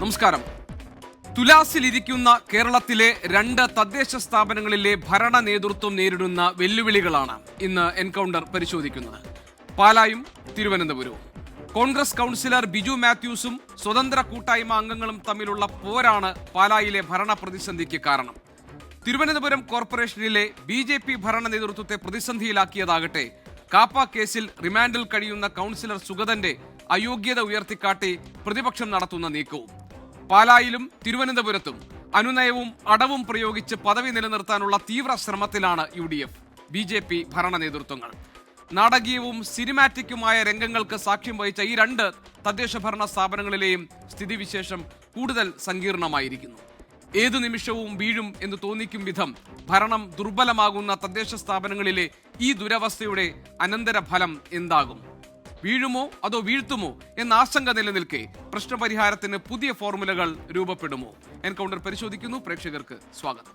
നമസ്കാരം. തുലാസിലിരിക്കുന്ന കേരളത്തിലെ 2 തദ്ദേശ സ്ഥാപനങ്ങളിലെ ഭരണ നേതൃത്വം നേരിടുന്ന വെല്ലുവിളികളാണ് ഇന്ന് എൻകൗണ്ടർ പരിശോധിക്കുന്നത്. പാലായും തിരുവനന്തപുരവും. കോൺഗ്രസ് കൗൺസിലർ ബിജു മാത്യൂസും സ്വതന്ത്ര കൂട്ടായ്മ അംഗങ്ങളും തമ്മിലുള്ള പോരാണ് പാലായിലെ ഭരണ പ്രതിസന്ധിക്ക് കാരണം. തിരുവനന്തപുരം കോർപ്പറേഷനിലെ BJP ഭരണ നേതൃത്വത്തെ പ്രതിസന്ധിയിലാക്കിയതാകട്ടെ കാപ്പ കേസിൽ റിമാൻഡിൽ കഴിയുന്ന കൗൺസിലർ സുഗതന്റെ അയോഗ്യത ഉയർത്തിക്കാട്ടി പ്രതിപക്ഷം നടത്തുന്ന നീക്കവും. പാലായിലും തിരുവനന്തപുരത്തും അനുനയവും അടവും പ്രയോഗിച്ച് പദവി നിലനിർത്താനുള്ള തീവ്ര ശ്രമത്തിലാണ് UDF BJP ഭരണ നേതൃത്വങ്ങൾ. നാടകീയവും സിനിമാറ്റിക്കുമായ രംഗങ്ങൾക്ക് സാക്ഷ്യം വഹിച്ച ഈ 2 തദ്ദേശ ഭരണ സ്ഥാപനങ്ങളിലെയും സ്ഥിതിവിശേഷം കൂടുതൽ സങ്കീർണമായിരിക്കുന്നു. ഏതു നിമിഷവും വീഴും എന്ന് തോന്നിക്കും വിധം ഭരണം ദുർബലമാകുന്ന തദ്ദേശ സ്ഥാപനങ്ങളിലെ ഈ ദുരവസ്ഥയുടെ അനന്തരഫലം എന്താകും? വീഴുമോ അതോ വീഴ്ത്തുമോ എന്ന ആശങ്ക നിലനിൽക്കെ പ്രശ്നപരിഹാരത്തിന് പുതിയ ഫോർമുലകൾ രൂപപ്പെടുമോ? എൻകൗണ്ടർ പരിശോധിക്കുന്നു. പ്രേക്ഷകർക്ക് സ്വാഗതം.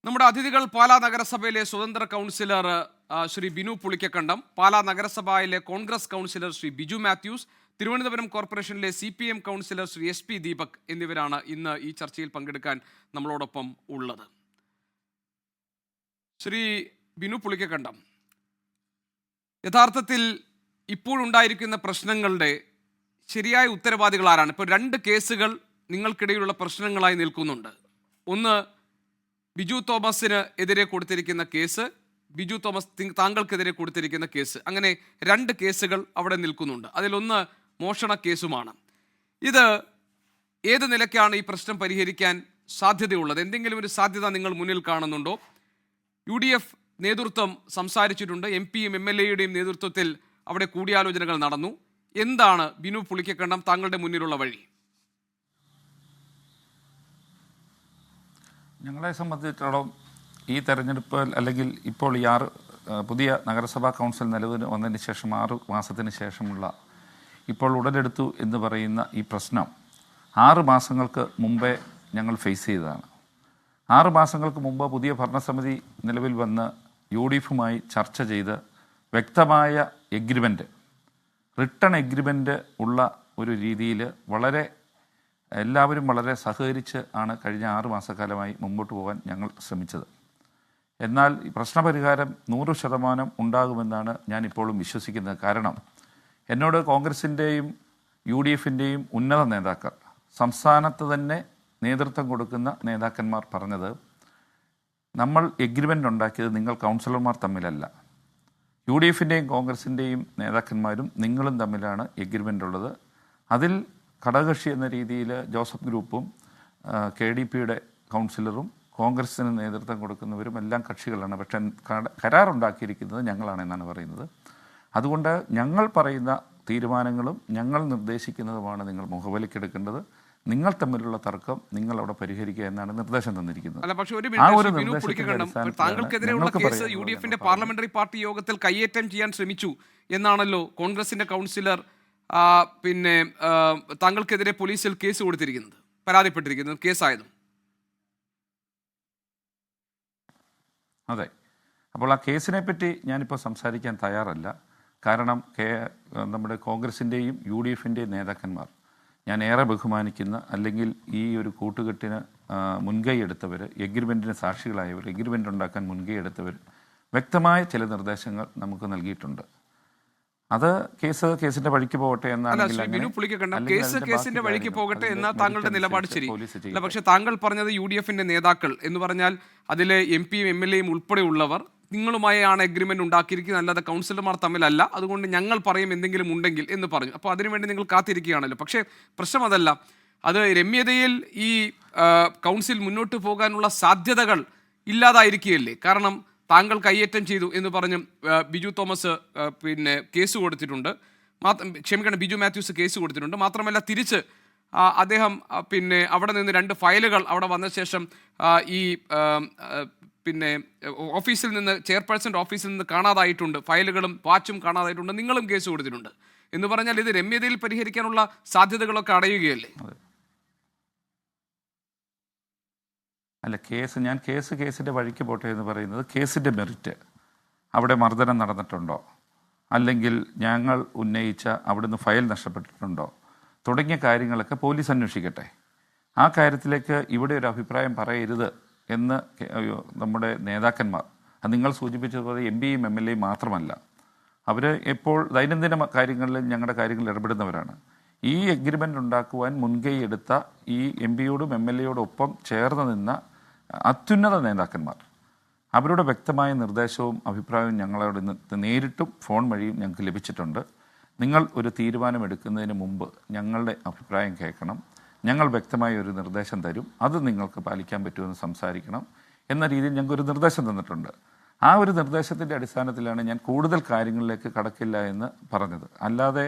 നമ്മുടെ അതിഥികൾ പാലാ നഗരസഭയിലെ സ്വതന്ത്ര കൗൺസിലർ ശ്രീ ബിനു പുളിക്കക്കണ്ടം, പാലാ നഗരസഭയിലെ കോൺഗ്രസ് കൗൺസിലർ ശ്രീ ബിജു മാത്യൂസ്, തിരുവനന്തപുരം കോർപ്പറേഷനിലെ CPM councillor Shri SP Deepak എന്നിവരാണ് ഇന്ന് ഈ ചർച്ചയിൽ പങ്കെടുക്കാൻ നമ്മളോടൊപ്പം ഉള്ളത്. ശ്രീ ബിനു പുളിക്കക്കണ്ടം, യഥാർത്ഥത്തിൽ ഇപ്പോഴുണ്ടായിരിക്കുന്ന പ്രശ്നങ്ങളുടെ ശരിയായ ഉത്തരവാദികൾ ആരാണ്? ഇപ്പോൾ 2 കേസുകൾ നിങ്ങൾക്കിടയിലുള്ള പ്രശ്നങ്ങളായി നിൽക്കുന്നുണ്ട്. ഒന്ന്, ബിജു തോമസിന് എതിരെ കൊടുത്തിരിക്കുന്ന കേസ്, ബിജു തോമസ് താങ്കൾക്കെതിരെ കൊടുത്തിരിക്കുന്ന കേസ്. അങ്ങനെ 2 കേസുകൾ അവിടെ നിൽക്കുന്നുണ്ട്. അതിലൊന്ന് മോഷണ കേസുമാണ്. ഇത് ഏത് നിലയ്ക്കാണ് ഈ പ്രശ്നം പരിഹരിക്കാൻ സാധ്യതയുള്ളത്? എന്തെങ്കിലും ഒരു സാധ്യത നിങ്ങൾ മുന്നിൽ കാണുന്നുണ്ടോ? UDF നേതൃത്വം സംസാരിച്ചിട്ടുണ്ട്. MP-യും MLA-യുടെയും നേതൃത്വത്തിൽ അവിടെ കൂടിയാലോചനകൾ നടന്നു. എന്താണ് ബിനു പുളിക്കക്കണ്ടം താങ്കളുടെ മുന്നിലുള്ള വഴി? ഞങ്ങളെ സംബന്ധിച്ചിടത്തോളം ഈ തെരഞ്ഞെടുപ്പ് അല്ലെങ്കിൽ ഇപ്പോൾ ഈ പുതിയ നഗരസഭാ കൗൺസിൽ നിലവിൽ വന്നതിന് ശേഷം 6 മാസത്തിന് ശേഷമുള്ള ഇപ്പോൾ ഉടലെടുത്തു എന്ന് പറയുന്ന ഈ പ്രശ്നം 6 മാസങ്ങൾക്ക് മുമ്പേ ഞങ്ങൾ ഫേസ് ചെയ്തതാണ്. 6 മാസങ്ങൾക്ക് മുമ്പ് പുതിയ ഭരണസമിതി നിലവിൽ വന്ന് UDF-മായി ചർച്ച ചെയ്ത് വ്യക്തമായ എഗ്രിമെൻ്റ്, റിട്ടൺ എഗ്രിമെൻ്റ് ഉള്ള ഒരു രീതിയിൽ എല്ലാവരും വളരെ സഹകരിച്ച് ആണ് കഴിഞ്ഞ 6 മാസക്കാലമായി മുമ്പോട്ട് പോകാൻ ഞങ്ങൾ ശ്രമിച്ചത്. എന്നാൽ ഈ പ്രശ്നപരിഹാരം 100% ഉണ്ടാകുമെന്നാണ് ഞാനിപ്പോഴും വിശ്വസിക്കുന്നത്. കാരണം എന്നോട് കോൺഗ്രസിൻ്റെയും UDF-ൻ്റെയും ഉന്നത നേതാക്കൾ, സംസ്ഥാനത്ത് തന്നെ നേതൃത്വം കൊടുക്കുന്ന നേതാക്കന്മാർ പറഞ്ഞത്, നമ്മൾ എഗ്രിമെൻ്റ് ഉണ്ടാക്കിയത് നിങ്ങൾ കൗൺസിലർമാർ തമ്മിലല്ല, UDF-ൻ്റെയും കോൺഗ്രസിൻ്റെയും നേതാക്കന്മാരും നിങ്ങളും തമ്മിലാണ് എഗ്രിമെൻ്റ് ഉള്ളത്. അതിൽ ഘടകകക്ഷി എന്ന രീതിയിൽ ജോസഫ് ഗ്രൂപ്പും KDP-യുടെ കൗൺസിലറും കോൺഗ്രസിന് നേതൃത്വം കൊടുക്കുന്നവരും എല്ലാം കക്ഷികളാണ്. പക്ഷേ കരാറുണ്ടാക്കിയിരിക്കുന്നത് ഞങ്ങളാണെന്നാണ് പറയുന്നത്. അതുകൊണ്ട് ഞങ്ങൾ പറയുന്ന തീരുമാനങ്ങളും ഞങ്ങൾ നിർദ്ദേശിക്കുന്നതുമാണ് നിങ്ങൾ മുഖവിലക്കെടുക്കേണ്ടത്. നിങ്ങൾ തമ്മിലുള്ള തർക്കം നിങ്ങൾ അവിടെ പരിഹരിക്കുക എന്നാണ് നിർദ്ദേശം തന്നിരിക്കുന്നത്. താങ്കൾക്കെതിരെയുള്ള കേസ് UDF-ന്റെ പാർലമെന്ററി പാർട്ടി യോഗത്തിൽ കയ്യേറ്റം ചെയ്യാൻ ശ്രമിച്ചു എന്നാണല്ലോ കോൺഗ്രസിന്റെ കൗൺസിലർ താങ്കൾക്കെതിരെ പോലീസിൽ കേസ് കൊടുത്തിരിക്കുന്നത്, പരാതിപ്പെട്ടിരിക്കുന്നത്, കേസായതും. അതെ. അപ്പോൾ ആ കേസിനെ പറ്റി ഞാനിപ്പോൾ സംസാരിക്കാൻ തയ്യാറല്ല. കാരണം നമ്മുടെ കോൺഗ്രസിൻ്റെയും UDF-ൻ്റെയും നേതാക്കന്മാർ, ഞാൻ ഏറെ ബഹുമാനിക്കുന്ന, അല്ലെങ്കിൽ ഈ ഒരു കൂട്ടുകെട്ടിന് മുൻകൈ എടുത്തവർ, എഗ്രിമെൻറ്റിന് സാക്ഷികളായവർ, എഗ്രിമെൻ്റ് ഉണ്ടാക്കാൻ മുൻകൈ എടുത്തവർ വ്യക്തമായ ചില നിർദ്ദേശങ്ങൾ നമുക്ക് നൽകിയിട്ടുണ്ട്. അത് കേസിന്റെ വഴിക്ക് പോകട്ടെ എന്നാണ് കേസിന്റെ വഴിക്ക് പോകട്ടെ എന്ന താങ്കളുടെ നിലപാട് ശരി. അല്ല, പക്ഷെ താങ്കൾ പറഞ്ഞത് UDF-ന്റെ നേതാക്കൾ എന്ന് പറഞ്ഞാൽ അതിലെ MP-യും MLA-യും ഉൾപ്പെടെയുള്ളവർ നിങ്ങളുമായാണ് എഗ്രിമെന്റ് ഉണ്ടാക്കിയിരിക്കുന്നത്, അല്ലാതെ കൗൺസിലർമാർ തമ്മിലല്ല. അതുകൊണ്ട് ഞങ്ങൾ പറയും എന്തെങ്കിലും ഉണ്ടെങ്കിൽ എന്ന് പറഞ്ഞു. അപ്പോൾ അതിനുവേണ്ടി നിങ്ങൾ കാത്തിരിക്കുകയാണല്ലോ. പക്ഷേ പ്രശ്നം അതല്ല. അത് രമ്യതയിൽ ഈ കൗൺസിൽ മുന്നോട്ട് പോകാനുള്ള സാധ്യതകൾ ഇല്ലാതായിരിക്കുകയല്ലേ? കാരണം താങ്കൾ കയ്യേറ്റം ചെയ്തു എന്ന് പറഞ്ഞ് ബിജു തോമസ് കേസ് കൊടുത്തിട്ടുണ്ട്. ബിജു മാത്യൂസ് കേസ് കൊടുത്തിട്ടുണ്ട്. മാത്രമല്ല തിരിച്ച് അദ്ദേഹം അവിടെ നിന്ന് 2 ഫയലുകൾ അവിടെ വന്ന ശേഷം ഈ ഓഫീസിൽ നിന്ന്, ചെയർപേഴ്സൻ്റെ ഓഫീസിൽ നിന്ന് കാണാതായിട്ടുണ്ട്. ഫയലുകളും വാച്ചും കാണാതായിട്ടുണ്ട്. നിങ്ങളും കേസ് കൊടുത്തിട്ടുണ്ട് എന്ന് പറഞ്ഞാൽ ഇത് രമ്യതയിൽ പരിഹരിക്കാനുള്ള സാധ്യതകളൊക്കെ അടയുകയല്ലേ? അല്ല, ഞാൻ കേസിൻ്റെ വഴിക്ക് പോട്ടെ എന്ന് പറയുന്നത് കേസിൻ്റെ മെറിറ്റ്, അവിടെ മർദ്ദനം നടന്നിട്ടുണ്ടോ, അല്ലെങ്കിൽ ഞങ്ങൾ ഉന്നയിച്ച അവിടുന്ന് ഫയൽ നഷ്ടപ്പെട്ടിട്ടുണ്ടോ തുടങ്ങിയ കാര്യങ്ങളൊക്കെ പോലീസ് അന്വേഷിക്കട്ടെ. ആ കാര്യത്തിലേക്ക് ഇവിടെ ഒരു അഭിപ്രായം പറയരുത് എന്ന് നമ്മുടെ നേതാക്കന്മാർ, അത് നിങ്ങൾ സൂചിപ്പിച്ചതുപോലെ MPയും MLAയും മാത്രമല്ല, അവർ എപ്പോൾ ദൈനംദിന കാര്യങ്ങളിൽ ഞങ്ങളുടെ കാര്യങ്ങളിൽ ഇടപെടുന്നവരാണ്. ഈ എഗ്രിമെൻ്റ് ഉണ്ടാക്കുവാൻ മുൻകൈ എടുത്ത ഈ MPയോടും MLAയോടും ഒപ്പം ചേർന്ന് നിന്ന അത്യുന്നത നേതാക്കന്മാർ, അവരുടെ വ്യക്തമായ നിർദ്ദേശവും അഭിപ്രായവും ഞങ്ങളോട് നേരിട്ടും ഫോൺ വഴിയും ഞങ്ങൾക്ക് ലഭിച്ചിട്ടുണ്ട്. നിങ്ങൾ ഒരു തീരുമാനമെടുക്കുന്നതിന് മുമ്പ് ഞങ്ങളുടെ അഭിപ്രായം കേൾക്കണം, ഞങ്ങൾ വ്യക്തമായ ഒരു നിർദ്ദേശം തരും, അത് നിങ്ങൾക്ക് പാലിക്കാൻ പറ്റുമെന്ന് സംസാരിക്കണം എന്ന രീതിയിൽ ഞങ്ങൾക്കൊരു നിർദ്ദേശം തന്നിട്ടുണ്ട്. ആ ഒരു നിർദ്ദേശത്തിൻ്റെ അടിസ്ഥാനത്തിലാണ് ഞാൻ കൂടുതൽ കാര്യങ്ങളിലേക്ക് കടക്കില്ല എന്ന് പറഞ്ഞത്. അല്ലാതെ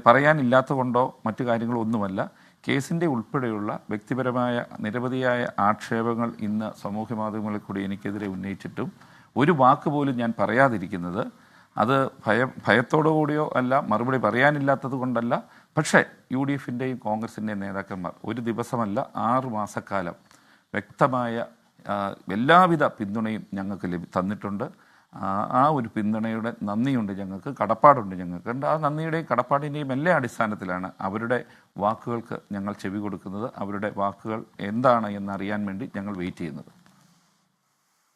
പറയാനില്ലാത്ത കൊണ്ടോ മറ്റു കാര്യങ്ങളോ ഒന്നുമല്ല. കേസിൻ്റെ ഉൾപ്പെടെയുള്ള വ്യക്തിപരമായ നിരവധിയായ ആക്ഷേപങ്ങൾ ഇന്ന് സമൂഹ മാധ്യമങ്ങളിൽ കൂടി എനിക്കെതിരെ ഉന്നയിച്ചിട്ടും ഒരു വാക്ക് പോലും ഞാൻ പറയാതിരിക്കുന്നത് അത് ഭയത്തോടു കൂടിയോ അല്ല, മറുപടി പറയാനില്ലാത്തത് കൊണ്ടല്ല. പക്ഷേ UDFൻ്റെയും കോൺഗ്രസിൻ്റെയും നേതാക്കന്മാർ ഒരു ദിവസമല്ല 6 മാസക്കാലം വ്യക്തമായ എല്ലാവിധ പിന്തുണയും ഞങ്ങൾക്ക് തന്നിട്ടുണ്ട്. ആ ഒരു പിന്തുണയുടെ നന്ദിയുണ്ട് ഞങ്ങൾക്ക്, കടപ്പാടുണ്ട് ഞങ്ങൾക്ക്. ആ നന്ദിയുടെയും കടപ്പാടിൻ്റെയും എല്ലാ അടിസ്ഥാനത്തിലാണ് അവരുടെ വാക്കുകൾക്ക് ഞങ്ങൾ ചെവി കൊടുക്കുന്നത്. അവരുടെ വാക്കുകൾ എന്താണ് എന്നറിയാൻ വേണ്ടി ഞങ്ങൾ വെയിറ്റ് ചെയ്യുന്നത്.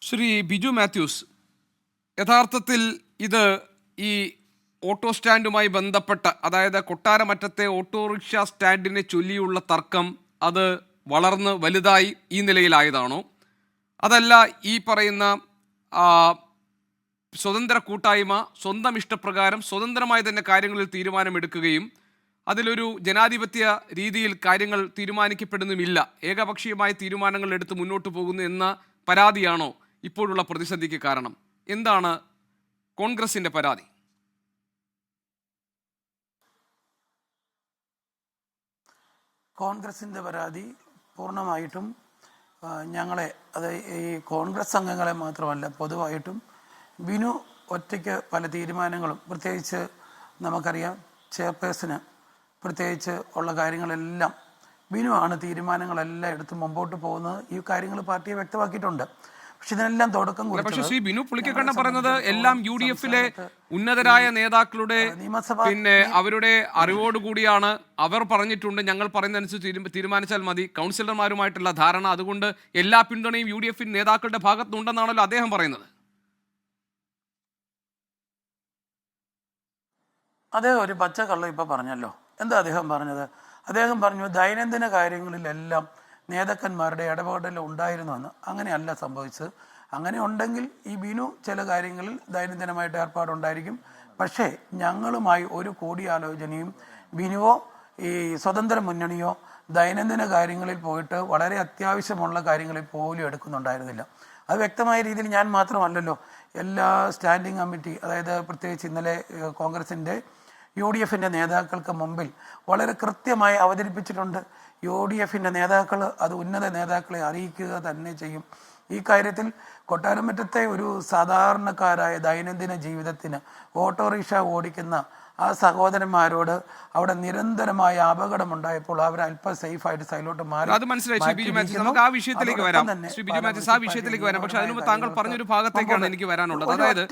ശ്രീ ബിജു മാത്യൂസ്, യഥാർത്ഥത്തിൽ ഇത് ഈ ഓട്ടോ സ്റ്റാൻഡുമായി ബന്ധപ്പെട്ട, അതായത് കൊട്ടാരമറ്റത്തെ ഓട്ടോറിക്ഷ സ്റ്റാൻഡിനെ ചൊല്ലിയുള്ള തർക്കം അത് വളർന്ന് വലുതായി ഈ നിലയിലായതാണോ, അതല്ല ഈ പറയുന്ന സ്വതന്ത്ര കൂട്ടായ്മ സ്വന്തം ഇഷ്ടപ്രകാരം സ്വതന്ത്രമായി തന്നെ കാര്യങ്ങളിൽ തീരുമാനമെടുക്കുകയും അതിലൊരു ജനാധിപത്യ രീതിയിൽ കാര്യങ്ങൾ തീരുമാനിക്കപ്പെടുന്നുമില്ല, ഏകപക്ഷീയമായ തീരുമാനങ്ങൾ എടുത്ത് മുന്നോട്ട് പോകുന്നു എന്ന പരാതിയാണോ ഇപ്പോഴുള്ള പ്രതിസന്ധിക്ക് കാരണം? എന്താണ് കോൺഗ്രസിന്റെ പരാതി? കോൺഗ്രസിൻ്റെ പരാതി പൂർണ്ണമായിട്ടും ഞങ്ങളെ, അത് ഈ കോൺഗ്രസ് അംഗങ്ങളെ മാത്രമല്ല, പൊതുവായിട്ടും ബിനു ഒറ്റയ്ക്ക് പല തീരുമാനങ്ങളും, പ്രത്യേകിച്ച് നമുക്കറിയാം ചെയർപേഴ്സന് പ്രത്യേകിച്ച് ഉള്ള കാര്യങ്ങളെല്ലാം ബിനു ആണ് തീരുമാനങ്ങളെല്ലാം എടുത്ത് മുമ്പോട്ട് പോകുന്നത്. ഈ കാര്യങ്ങൾ പാർട്ടിയെ വ്യക്തമാക്കിയിട്ടുണ്ട്. പക്ഷെ ഇതിനെല്ലാം തുടക്കം പക്ഷേ ശ്രീ ബിനു പുളിക്കക്കണ്ണ പറയുന്നത് എല്ലാം UDFിലെ ഉന്നതരായ നേതാക്കളുടെ പിന്നെ അവരുടെ അറിവോടുകൂടിയാണ്. അവർ പറഞ്ഞിട്ടുണ്ട് ഞങ്ങൾ പറയുന്നതനുസരിച്ച് തീരുമാനിച്ചാൽ മതി, കൗൺസിലർമാരുമായിട്ടുള്ള ധാരണ, അതുകൊണ്ട് എല്ലാ പിന്തുണയും UDF നേതാക്കളുടെ ഭാഗത്തുണ്ടെന്നാണല്ലോ അദ്ദേഹം പറയുന്നത്. അദ്ദേഹം ഒരു പച്ചക്കള്ളം ഇപ്പം പറഞ്ഞല്ലോ. എന്താ അദ്ദേഹം പറഞ്ഞത്? അദ്ദേഹം പറഞ്ഞു ദൈനംദിന കാര്യങ്ങളിലെല്ലാം നേതാക്കന്മാരുടെ ഇടപെടൽ ഉണ്ടായിരുന്നുവെന്ന്. അങ്ങനെയല്ല സംഭവിച്ചത്. അങ്ങനെ ഉണ്ടെങ്കിൽ ഈ ബിനു ചില കാര്യങ്ങളിൽ ദൈനംദിനമായിട്ട് ഏർപ്പാടുണ്ടായിരിക്കും. പക്ഷേ ഞങ്ങളുമായി ഒരു കൂടിയാലോചനയും ബിനുവോ ഈ സ്വതന്ത്ര മുന്നണിയോ ദൈനംദിന കാര്യങ്ങളിൽ പോയിട്ട് വളരെ അത്യാവശ്യമുള്ള കാര്യങ്ങളിൽ പോലും എടുക്കുന്നുണ്ടായിരുന്നില്ല. അത് വ്യക്തമായ രീതിയിൽ ഞാൻ മാത്രമല്ലല്ലോ, എല്ലാ സ്റ്റാൻഡിംഗ് കമ്മിറ്റി, അതായത് പ്രത്യേകിച്ച് ഇന്നലെ കോൺഗ്രസിൻ്റെ UDFിൻ്റെ നേതാക്കൾക്ക് മുമ്പിൽ വളരെ കൃത്യമായി അവതരിപ്പിച്ചിട്ടുണ്ട്. UDFിൻ്റെ നേതാക്കൾ അത് ഉന്നത നേതാക്കളെ അറിയിക്കുക തന്നെ ചെയ്യും. ഈ കാര്യത്തിൽ കൊട്ടാരമറ്റത്തെ ഒരു സാധാരണക്കാരായ ദൈനംദിന ജീവിതത്തിന് ഓട്ടോറിക്ഷ ഓടിക്കുന്ന ആ സഹോദരന്മാരോട് അവിടെ നിരന്തരമായ അപകടമുണ്ടായപ്പോൾ അവർ അല്പം സേഫായിട്ട് സൈലോട്ട് മാറി. അത് മനസ്സിലായി ശ്രീ ബിജു മാത്യൂസ്, നമുക്ക് ആ വിഷയത്തിലേക്ക് വരാം. ശ്രീ ബിജു മാത്യൂസ്, ആ വിഷയത്തിലേക്ക് വരാം. പക്ഷെ അതിനുമുമ്പ് താങ്കൾ പറഞ്ഞൊരു ഭാഗത്തേക്കാണ് എനിക്ക് വരാനുള്ളത്. അതായത്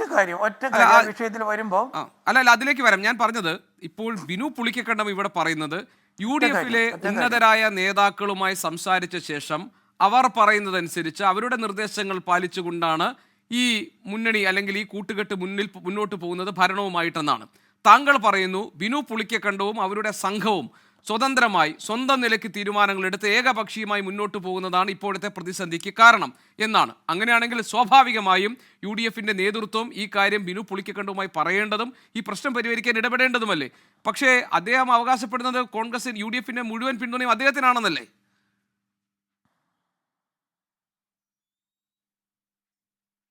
ഒറ്റ വിഷയത്തിൽ വരുമ്പോൾ അല്ല അതിലേക്ക് വരാം. ഞാൻ പറഞ്ഞത് ഇപ്പോൾ ബിനു പുളിക്കക്കണ്ടം ഇവിടെ പറയുന്നത് UDFിലെ ഉന്നതരായ നേതാക്കളുമായി സംസാരിച്ച ശേഷം അവർ പറയുന്നതനുസരിച്ച് അവരുടെ നിർദ്ദേശങ്ങൾ പാലിച്ചുകൊണ്ടാണ് ഈ മുന്നണി അല്ലെങ്കിൽ ഈ കൂട്ടുകെട്ട് മുന്നോട്ട് പോകുന്നത് ഭരണവുമായിട്ടെന്നാണ്. താങ്കൾ പറയുന്നു ബിനു പുളിക്കക്കണ്ടവും അവരുടെ സംഘവും സ്വതന്ത്രമായി സ്വന്തം നിലയ്ക്ക് തീരുമാനങ്ങൾ എടുത്ത് ഏകപക്ഷീയമായി മുന്നോട്ട് പോകുന്നതാണ് ഇപ്പോഴത്തെ പ്രതിസന്ധിക്ക് കാരണം എന്നാണ്. അങ്ങനെയാണെങ്കിൽ സ്വാഭാവികമായും UDFിൻ്റെ നേതൃത്വം ഈ കാര്യം ബിനു പുളിക്കക്കണ്ടവുമായി പറയേണ്ടതും ഈ പ്രശ്നം പരിഹരിക്കാൻ ഇടപെടേണ്ടതുമല്ലേ? പക്ഷേ അദ്ദേഹം അവകാശപ്പെടുന്നത് കോൺഗ്രസ് UDFിൻ്റെ മുഴുവൻ പിന്തുണയും അദ്ദേഹത്തിനാണെന്നല്ലേ?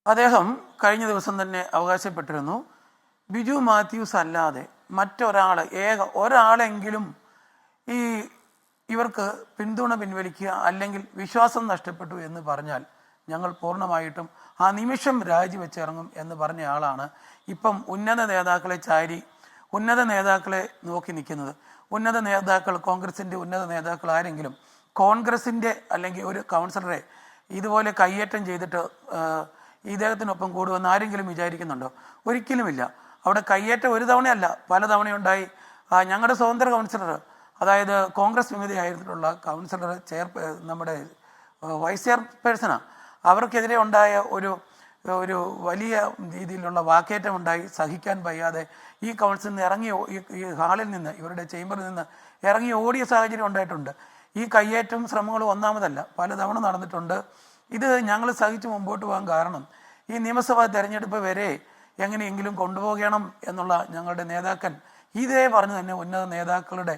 അദ്ദേഹം കഴിഞ്ഞ ദിവസം തന്നെ അവകാശപ്പെട്ടിരുന്നു ബിജു മാത്യൂസ് അല്ലാതെ ഒരാളെങ്കിലും ഈ ഇവർക്ക് പിന്തുണ പിൻവലിക്കുക അല്ലെങ്കിൽ വിശ്വാസം നഷ്ടപ്പെട്ടു എന്ന് പറഞ്ഞാൽ ഞങ്ങൾ പൂർണ്ണമായിട്ടും ആ നിമിഷം രാജിവെച്ചിറങ്ങും എന്ന് പറഞ്ഞ ആളാണ് ഇപ്പം ഉന്നത നേതാക്കളെ ചാരി ഉന്നത നേതാക്കളെ നോക്കി നിൽക്കുന്നത്. ഉന്നത നേതാക്കൾ, കോൺഗ്രസിൻ്റെ ഉന്നത നേതാക്കൾ ആരെങ്കിലും കോൺഗ്രസിൻ്റെ അല്ലെങ്കിൽ ഒരു കൗൺസിലറെ ഇതുപോലെ കയ്യേറ്റം ചെയ്തിട്ട് ഇദ്ദേഹത്തിനൊപ്പം കൂടുമെന്ന് ആരെങ്കിലും വിചാരിക്കുന്നുണ്ടോ? ഒരിക്കലുമില്ല. അവിടെ കയ്യേറ്റം ഒരു തവണയല്ല, പല തവണയുണ്ടായി. ഞങ്ങളുടെ സ്വതന്ത്ര കൗൺസിലർ, അതായത് കോൺഗ്രസ് വിമതയായിട്ടുള്ള കൗൺസിലർ നമ്മുടെ വൈസ് ചെയർപേഴ്സണാണ്, അവർക്കെതിരെ ഉണ്ടായ ഒരു വലിയ രീതിയിലുള്ള വാക്കേറ്റം ഉണ്ടായി. സഹിക്കാൻ വയ്യാതെ ഈ കൗൺസിലിൽ നിന്ന് ഇറങ്ങി, ഈ ഹാളിൽ നിന്ന്, ഇവരുടെ ചേംബറിൽ നിന്ന് ഇറങ്ങി ഓടിയ സാഹചര്യം ഉണ്ടായിട്ടുണ്ട്. ഈ കയ്യേറ്റം ശ്രമങ്ങളും ഒന്നാമതല്ല, പലതവണ നടന്നിട്ടുണ്ട്. ഇത് ഞങ്ങൾ സഹിച്ച് മുമ്പോട്ട് പോകാൻ കാരണം ഈ നിയമസഭാ തെരഞ്ഞെടുപ്പ് വരെ എങ്ങനെയെങ്കിലും കൊണ്ടുപോകണം എന്നുള്ള ഞങ്ങളുടെ നേതാക്കൻ ഇതേ പറഞ്ഞു തന്നെ ഉന്നത നേതാക്കളുടെ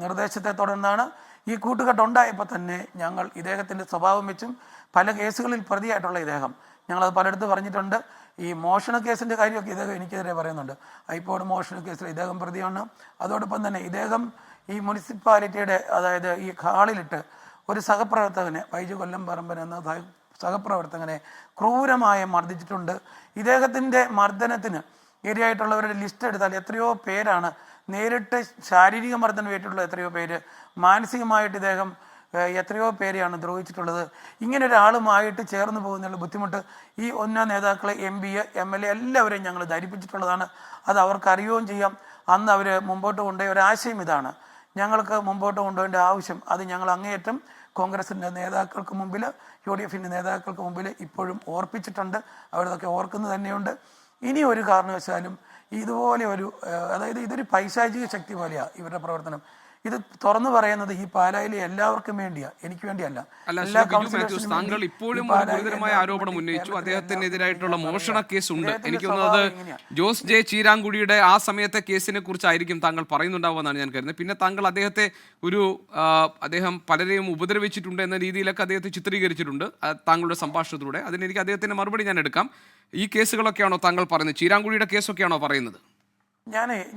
നിർദ്ദേശത്തെ തുടർന്നാണ് ഈ കൂട്ടുകെട്ടുണ്ടായപ്പോൾ തന്നെ ഞങ്ങൾ ഇദ്ദേഹത്തിൻ്റെ സ്വഭാവം വെച്ചും പല കേസുകളിൽ പ്രതിയായിട്ടുള്ള ഇദ്ദേഹം, ഞങ്ങളത് പലയിടത്ത് പറഞ്ഞിട്ടുണ്ട്. ഈ മോഷണ കേസിൻ്റെ കാര്യമൊക്കെ ഇദ്ദേഹം എനിക്കെതിരെ പറയുന്നുണ്ട്. ഹൈക്കോടതി മോഷണ കേസിൽ ഇദ്ദേഹം പ്രതിയാണ്. അതോടൊപ്പം തന്നെ ഇദ്ദേഹം ഈ മുനിസിപ്പാലിറ്റിയുടെ, അതായത് ഈ ഹാളിലിട്ട് ഒരു സഹപ്രവർത്തകനെ, ബൈജു കൊല്ലംപറമ്പൻ എന്ന സഹപ്രവർത്തകനെ ക്രൂരമായി മർദ്ദിച്ചിട്ടുണ്ട്. ഇദ്ദേഹത്തിൻ്റെ മർദ്ദനത്തിന് ഇരയായിട്ടുള്ളവരുടെ ലിസ്റ്റ് എടുത്താൽ എത്രയോ പേരാണ് നേരിട്ട് ശാരീരിക മർദ്ദനം ഏറ്റിട്ടുള്ള, എത്രയോ പേര് മാനസികമായിട്ട് ഇദ്ദേഹം എത്രയോ പേരെയാണ് ദ്രോഹിച്ചിട്ടുള്ളത്. ഇങ്ങനെ ഒരാളുമായിട്ട് ചേർന്ന് പോകുന്നതിനുള്ള ബുദ്ധിമുട്ട് ഈ ഉന്നത നേതാക്കളെ, MP, MLA എല്ലാവരെയും ഞങ്ങൾ ധരിപ്പിച്ചിട്ടുള്ളതാണ്. അത് അവർക്ക് അറിയുകയും ചെയ്യാം. അന്ന് അവർ മുമ്പോട്ട് കൊണ്ടുപോയ ഒരാശയം ഇതാണ്, ഞങ്ങൾക്ക് മുമ്പോട്ട് കൊണ്ടുപോകേണ്ട ആവശ്യം. അത് ഞങ്ങൾ അങ്ങേയറ്റം കോൺഗ്രസിൻ്റെ നേതാക്കൾക്ക് മുമ്പിൽ, UDFൻ്റെ നേതാക്കൾക്ക് മുമ്പിൽ ഇപ്പോഴും ഓർപ്പിച്ചിട്ടുണ്ട്. അവരതൊക്കെ ഓർക്കുന്നത് തന്നെയുണ്ട്. ഇനി ഒരു കാരണവശാലും ഇതുപോലെ അതായത് ഇതൊരു പൈശാചിക ശക്തി പോലെയാണ് ഇവരുടെ പ്രവർത്തനം. ഇത് തുറന്നു പറയുന്നത് ഈ പാലായിലെ എല്ലാവർക്കും വേണ്ടിയാ, എനിക്ക് വേണ്ടിയല്ല. താങ്കൾ ഇപ്പോഴും ഗുരുതരമായ ആരോപണം ഉന്നയിച്ചു. അദ്ദേഹത്തിനെതിരായിട്ടുള്ള മോഷണ കേസ് ഉണ്ട്. എനിക്ക് തോന്നുന്നത് ജോസ് ജെ ചീരാങ്കുടിയുടെ ആ സമയത്തെ കേസിനെ കുറിച്ചായിരിക്കും താങ്കൾ പറയുന്നുണ്ടാവുമെന്നാണ് ഞാൻ കരുതുന്നത്. പിന്നെ താങ്കൾ അദ്ദേഹത്തെ അദ്ദേഹം പലരെയും ഉപദ്രവിച്ചിട്ടുണ്ട് എന്ന രീതിയിലൊക്കെ അദ്ദേഹത്തെ ചിത്രീകരിച്ചിട്ടുണ്ട് താങ്കളുടെ സംഭാഷണത്തിലൂടെ. അതിനെനിക്ക് അദ്ദേഹത്തിന്റെ മറുപടി ഞാൻ എടുക്കാം. ഈ കേസുകളൊക്കെയാണോ താങ്കൾ പറയുന്നത്? ചീരാങ്കുടിയുടെ കേസൊക്കെയാണോ പറയുന്നത്?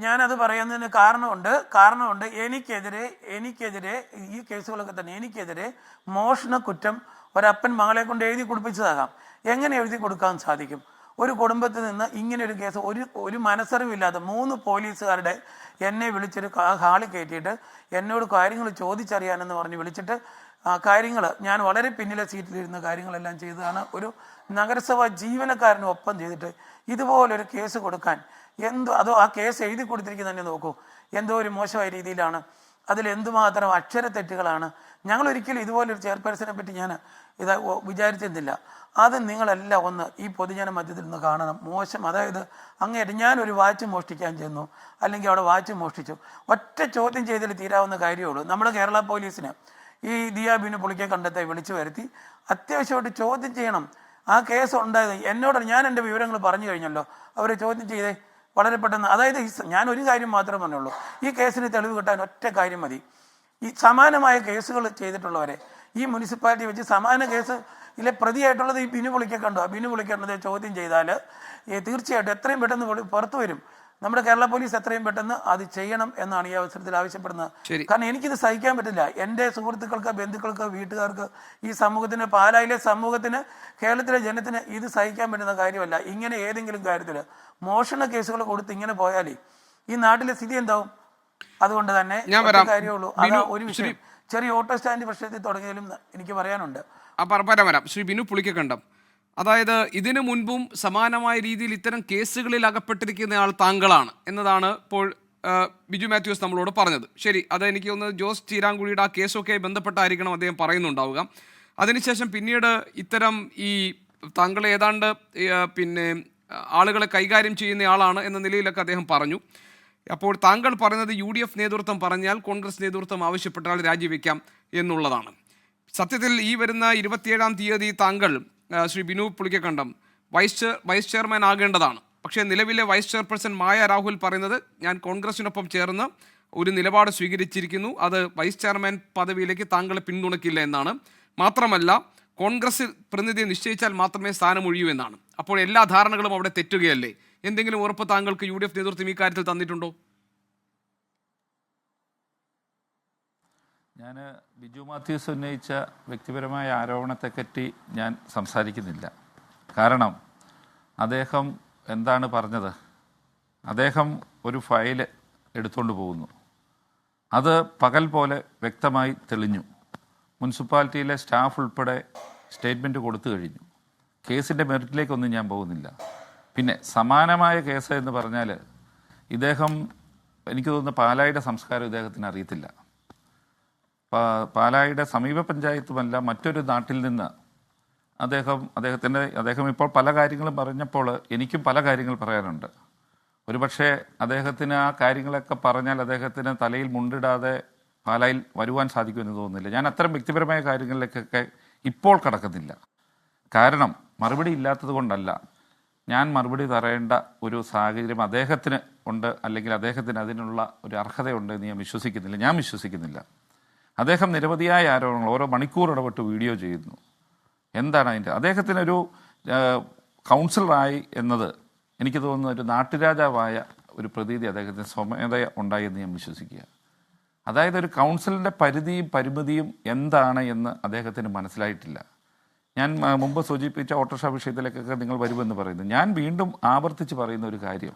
ഞാനത് പറയുന്നതിന് കാരണമുണ്ട്. എനിക്കെതിരെ ഈ കേസുകളൊക്കെ തന്നെ എനിക്കെതിരെ മോഷണ കുറ്റം ഒരപ്പൻ മകളെ കൊണ്ട് എഴുതി കൊടുപ്പിച്ചതാകാം. എങ്ങനെ എഴുതി കൊടുക്കാൻ സാധിക്കും? ഒരു കുടുംബത്തിൽ നിന്ന് ഇങ്ങനെ ഒരു കേസ് ഒരു മനസ്സറിവില്ലാതെ 3 പോലീസുകാരുടെ എന്നെ വിളിച്ചൊരു ഹാളിൽ കയറ്റിയിട്ട് എന്നോട് കാര്യങ്ങൾ ചോദിച്ചറിയാനെന്ന് പറഞ്ഞ് വിളിച്ചിട്ട് കാര്യങ്ങൾ, ഞാൻ വളരെ പിന്നിലെ സീറ്റിലിരുന്ന കാര്യങ്ങളെല്ലാം ചെയ്തതാണ്. ഒരു നഗരസഭാ ജീവനക്കാരനും ഒപ്പം ചെയ്തിട്ട് ഇതുപോലൊരു കേസ് കൊടുക്കാൻ അതോ ആ കേസ് എഴുതി കൊടുത്തിരിക്കുന്ന തന്നെ നോക്കൂ, എന്തോ ഒരു മോശമായ രീതിയിലാണ്. അതിൽ എന്തുമാത്രം അക്ഷരത്തെറ്റുകളാണ്. ഞങ്ങളൊരിക്കലും ഇതുപോലൊരു ചെയർപേഴ്സനെ പറ്റി ഞാൻ വിചാരിച്ചിരുന്നില്ല. അത് നിങ്ങളെല്ലാം ഒന്ന് ഈ പൊതുജന മധ്യത്തിൽ നിന്ന് കാണണം. മോശം, അതായത് അങ്ങേറ്റം. ഞാനൊരു വാച്ച് മോഷ്ടിക്കാൻ ചെന്നു, അല്ലെങ്കിൽ അവിടെ വാച്ച് മോഷ്ടിച്ചു, ഒറ്റ ചോദ്യം ചെയ്തതിൽ തീരാവുന്ന കാര്യമുള്ളൂ. നമ്മുടെ കേരള പോലീസിന് ഈ ദിയ ബിനു പുളിക്കെ കണ്ടെത്തി വിളിച്ചു വരുത്തി അത്യാവശ്യമായിട്ട് ചോദ്യം ചെയ്യണം. ആ കേസ് ഉണ്ടായത് എന്നോട്, ഞാൻ എൻ്റെ വിവരങ്ങൾ പറഞ്ഞു കഴിഞ്ഞല്ലോ, അവരെ ചോദ്യം ചെയ്തേ വളരെ പെട്ടെന്ന്. അതായത് ഞാൻ ഒരു കാര്യം മാത്രമേ പറഞ്ഞുള്ളൂ, ഈ കേസിന് തെളിവ് കിട്ടാൻ ഒറ്റ കാര്യം മതി. ഈ സമാനമായ കേസുകൾ ചെയ്തിട്ടുള്ളവരെ ഈ മുനിസിപ്പാലിറ്റി വെച്ച് സമാന കേസ് ഇതിലെ പ്രതിയായിട്ടുള്ളത് ഈ ബിനു പുളിക്കെ കണ്ടു. ആ ബിനു പുളിക്കേണ്ടത് ചോദ്യം ചെയ്താൽ തീർച്ചയായിട്ടും എത്രയും പെട്ടെന്ന് പുറത്തു വരും. നമ്മുടെ കേരള പോലീസ് എത്രയും പെട്ടെന്ന് അത് ചെയ്യണം എന്നാണ് ഈ അവസരത്തിൽ ആവശ്യപ്പെടുന്നത്. കാരണം എനിക്കിത് സഹിക്കാൻ പറ്റില്ല. എൻ്റെ സുഹൃത്തുക്കൾക്ക്, ബന്ധുക്കൾക്ക്, വീട്ടുകാർക്ക്, ഈ സമൂഹത്തിന്, പാലായിലെ സമൂഹത്തിന്, കേരളത്തിലെ ജനത്തിന് ഇത് സഹിക്കാൻ പറ്റുന്ന കാര്യമല്ല. ഇങ്ങനെ ഏതെങ്കിലും കാര്യത്തിൽ മോഷണ കേസുകൾ കൊടുത്ത് ഇങ്ങനെ പോയാലേ ഈ നാട്ടിലെ സ്ഥിതി എന്താവും? അതുകൊണ്ട് തന്നെ കാര്യമുള്ളൂ. അതാ ഒരു വിഷയം. ചെറിയ ഓട്ടോ സ്റ്റാൻഡ് പ്രശ്നത്തിൽ തുടങ്ങിയാലും എനിക്ക് പറയാനുണ്ട്. വരാം. ശ്രീ ബിനു പുളിക്കക്കണ്ടം, അതായത് ഇതിനു മുൻപും സമാനമായ രീതിയിൽ ഇത്തരം കേസുകളിൽ അകപ്പെട്ടിരിക്കുന്ന ആൾ താങ്കളാണ് എന്നതാണ് ഇപ്പോൾ ബിജു മാത്യൂസ് നമ്മളോട് പറഞ്ഞത്. ശരി, അത് എനിക്ക് തോന്നുന്നത് ജോസ് ചീരാങ്കുടിയുടെ ആ കേസൊക്കെ ബന്ധപ്പെട്ടായിരിക്കണം അദ്ദേഹം പറയുന്നുണ്ടാവുക. അതിനുശേഷം പിന്നീട് ഇത്തരം ഈ താങ്കൾ ഏതാണ്ട് പിന്നെ ആളുകളെ കൈകാര്യം ചെയ്യുന്ന ആളാണ് എന്ന നിലയിലൊക്കെ അദ്ദേഹം പറഞ്ഞു. അപ്പോൾ താങ്കൾ പറയുന്നത് UDF നേതൃത്വം പറഞ്ഞാൽ കോൺഗ്രസ് നേതൃത്വം ആവശ്യപ്പെട്ടാൽ രാജിവെക്കാം എന്നുള്ളതാണ്. സത്യത്തിൽ ഈ വരുന്ന 27-ാം തീയതി താങ്കൾ ശ്രീ ബിനു പുളിക്കക്കണ്ടം വൈസ് ചെയർമാൻ ആകേണ്ടതാണ്. പക്ഷേ നിലവിലെ വൈസ് ചെയർപേഴ്സൺ മായ രാഹുൽ പറയുന്നത് ഞാൻ കോൺഗ്രസിനൊപ്പം ചേർന്ന് ഒരു നിലപാട് സ്വീകരിച്ചിരിക്കുന്നു, അത് വൈസ് ചെയർമാൻ പദവിയിലേക്ക് താങ്കളെ പിന്തുണയ്ക്കില്ല എന്നാണ്. മാത്രമല്ല കോൺഗ്രസ് പ്രതിനിധിയെ നിശ്ചയിച്ചാൽ മാത്രമേ സ്ഥാനം ഒഴിയൂ എന്നാണ്. അപ്പോൾ എല്ലാ ധാരണകളും അവിടെ തെറ്റുകയല്ലേ? എന്തെങ്കിലും ഉറപ്പ് താങ്കൾക്ക് UDF നേതൃത്വം ഈ കാര്യത്തിൽ തന്നിട്ടുണ്ടോ? ഞാൻ ബിജു മാത്യൂസ് ഉന്നയിച്ച വ്യക്തിപരമായ ആരോപണത്തെപ്പറ്റി ഞാൻ സംസാരിക്കുന്നില്ല. കാരണം അദ്ദേഹം എന്താണ് പറഞ്ഞത്? അദ്ദേഹം ഒരു ഫയൽ എടുത്തുകൊണ്ട് പോകുന്നു. അത് പകൽ പോലെ വ്യക്തമായി തെളിഞ്ഞു. മുനിസിപ്പാലിറ്റിയിലെ സ്റ്റാഫ് ഉൾപ്പെടെ സ്റ്റേറ്റ്മെൻറ്റ് കൊടുത്തു കഴിഞ്ഞു. കേസിൻ്റെ മെറിറ്റിലേക്കൊന്നും ഞാൻ പോകുന്നില്ല. പിന്നെ സമാനമായ കേസ് എന്ന് പറഞ്ഞാൽ ഇദ്ദേഹം, എനിക്ക് തോന്നുന്നു പാലായുടെ സംസ്കാരം ഇദ്ദേഹത്തിന് അറിയത്തില്ല. പാലായുടെ സമീപ പഞ്ചായത്തുമല്ല, മറ്റൊരു നാട്ടിൽ നിന്ന് അദ്ദേഹം ഇപ്പോൾ പല കാര്യങ്ങളും പറഞ്ഞപ്പോൾ എനിക്കും പല കാര്യങ്ങൾ പറയാനുണ്ട്. ഒരുപക്ഷെ അദ്ദേഹത്തിന് ആ കാര്യങ്ങളൊക്കെ പറഞ്ഞാൽ അദ്ദേഹത്തിന് തലയിൽ മുണ്ടിടാതെ പാലായിൽ വരുവാൻ സാധിക്കുമെന്ന് തോന്നുന്നില്ല. ഞാൻ അത്തരം വ്യക്തിപരമായ കാര്യങ്ങളിലേക്കൊക്കെ ഇപ്പോൾ കടക്കുന്നില്ല. കാരണം മറുപടി ഇല്ലാത്തത് കൊണ്ടല്ല, ഞാൻ മറുപടി പറയേണ്ട ഒരു സാഹചര്യം അദ്ദേഹത്തിന് ഉണ്ട്, അല്ലെങ്കിൽ അദ്ദേഹത്തിന് അതിനുള്ള ഒരു അർഹതയുണ്ട് എന്ന് ഞാൻ വിശ്വസിക്കുന്നില്ല. അദ്ദേഹം നിരവധിയായ ആരോപണങ്ങൾ ഓരോ മണിക്കൂർ ഇടപെട്ട് വീഡിയോ ചെയ്യുന്നു. എന്താണ് അതിൻ്റെ? അദ്ദേഹത്തിനൊരു കൗൺസിലറായി എന്നത് എനിക്ക് തോന്നുന്ന ഒരു നാട്ടുരാജാവായ ഒരു പ്രതീതി അദ്ദേഹത്തിന് സ്വമേധ ഉണ്ടായി എന്ന് ഞാൻ വിശ്വസിക്കുക. അതായത് ഒരു കൗൺസിലിൻ്റെ പരിധിയും പരിമിതിയും എന്താണ് എന്ന് അദ്ദേഹത്തിന് മനസ്സിലായിട്ടില്ല. ഞാൻ മുമ്പ് സൂചിപ്പിച്ച ഓട്ടോറിക്ഷ വിഷയത്തിലേക്കൊക്കെ നിങ്ങൾ വരുമെന്ന് പറയുന്നു. ഞാൻ വീണ്ടും ആവർത്തിച്ച് പറയുന്ന ഒരു കാര്യം,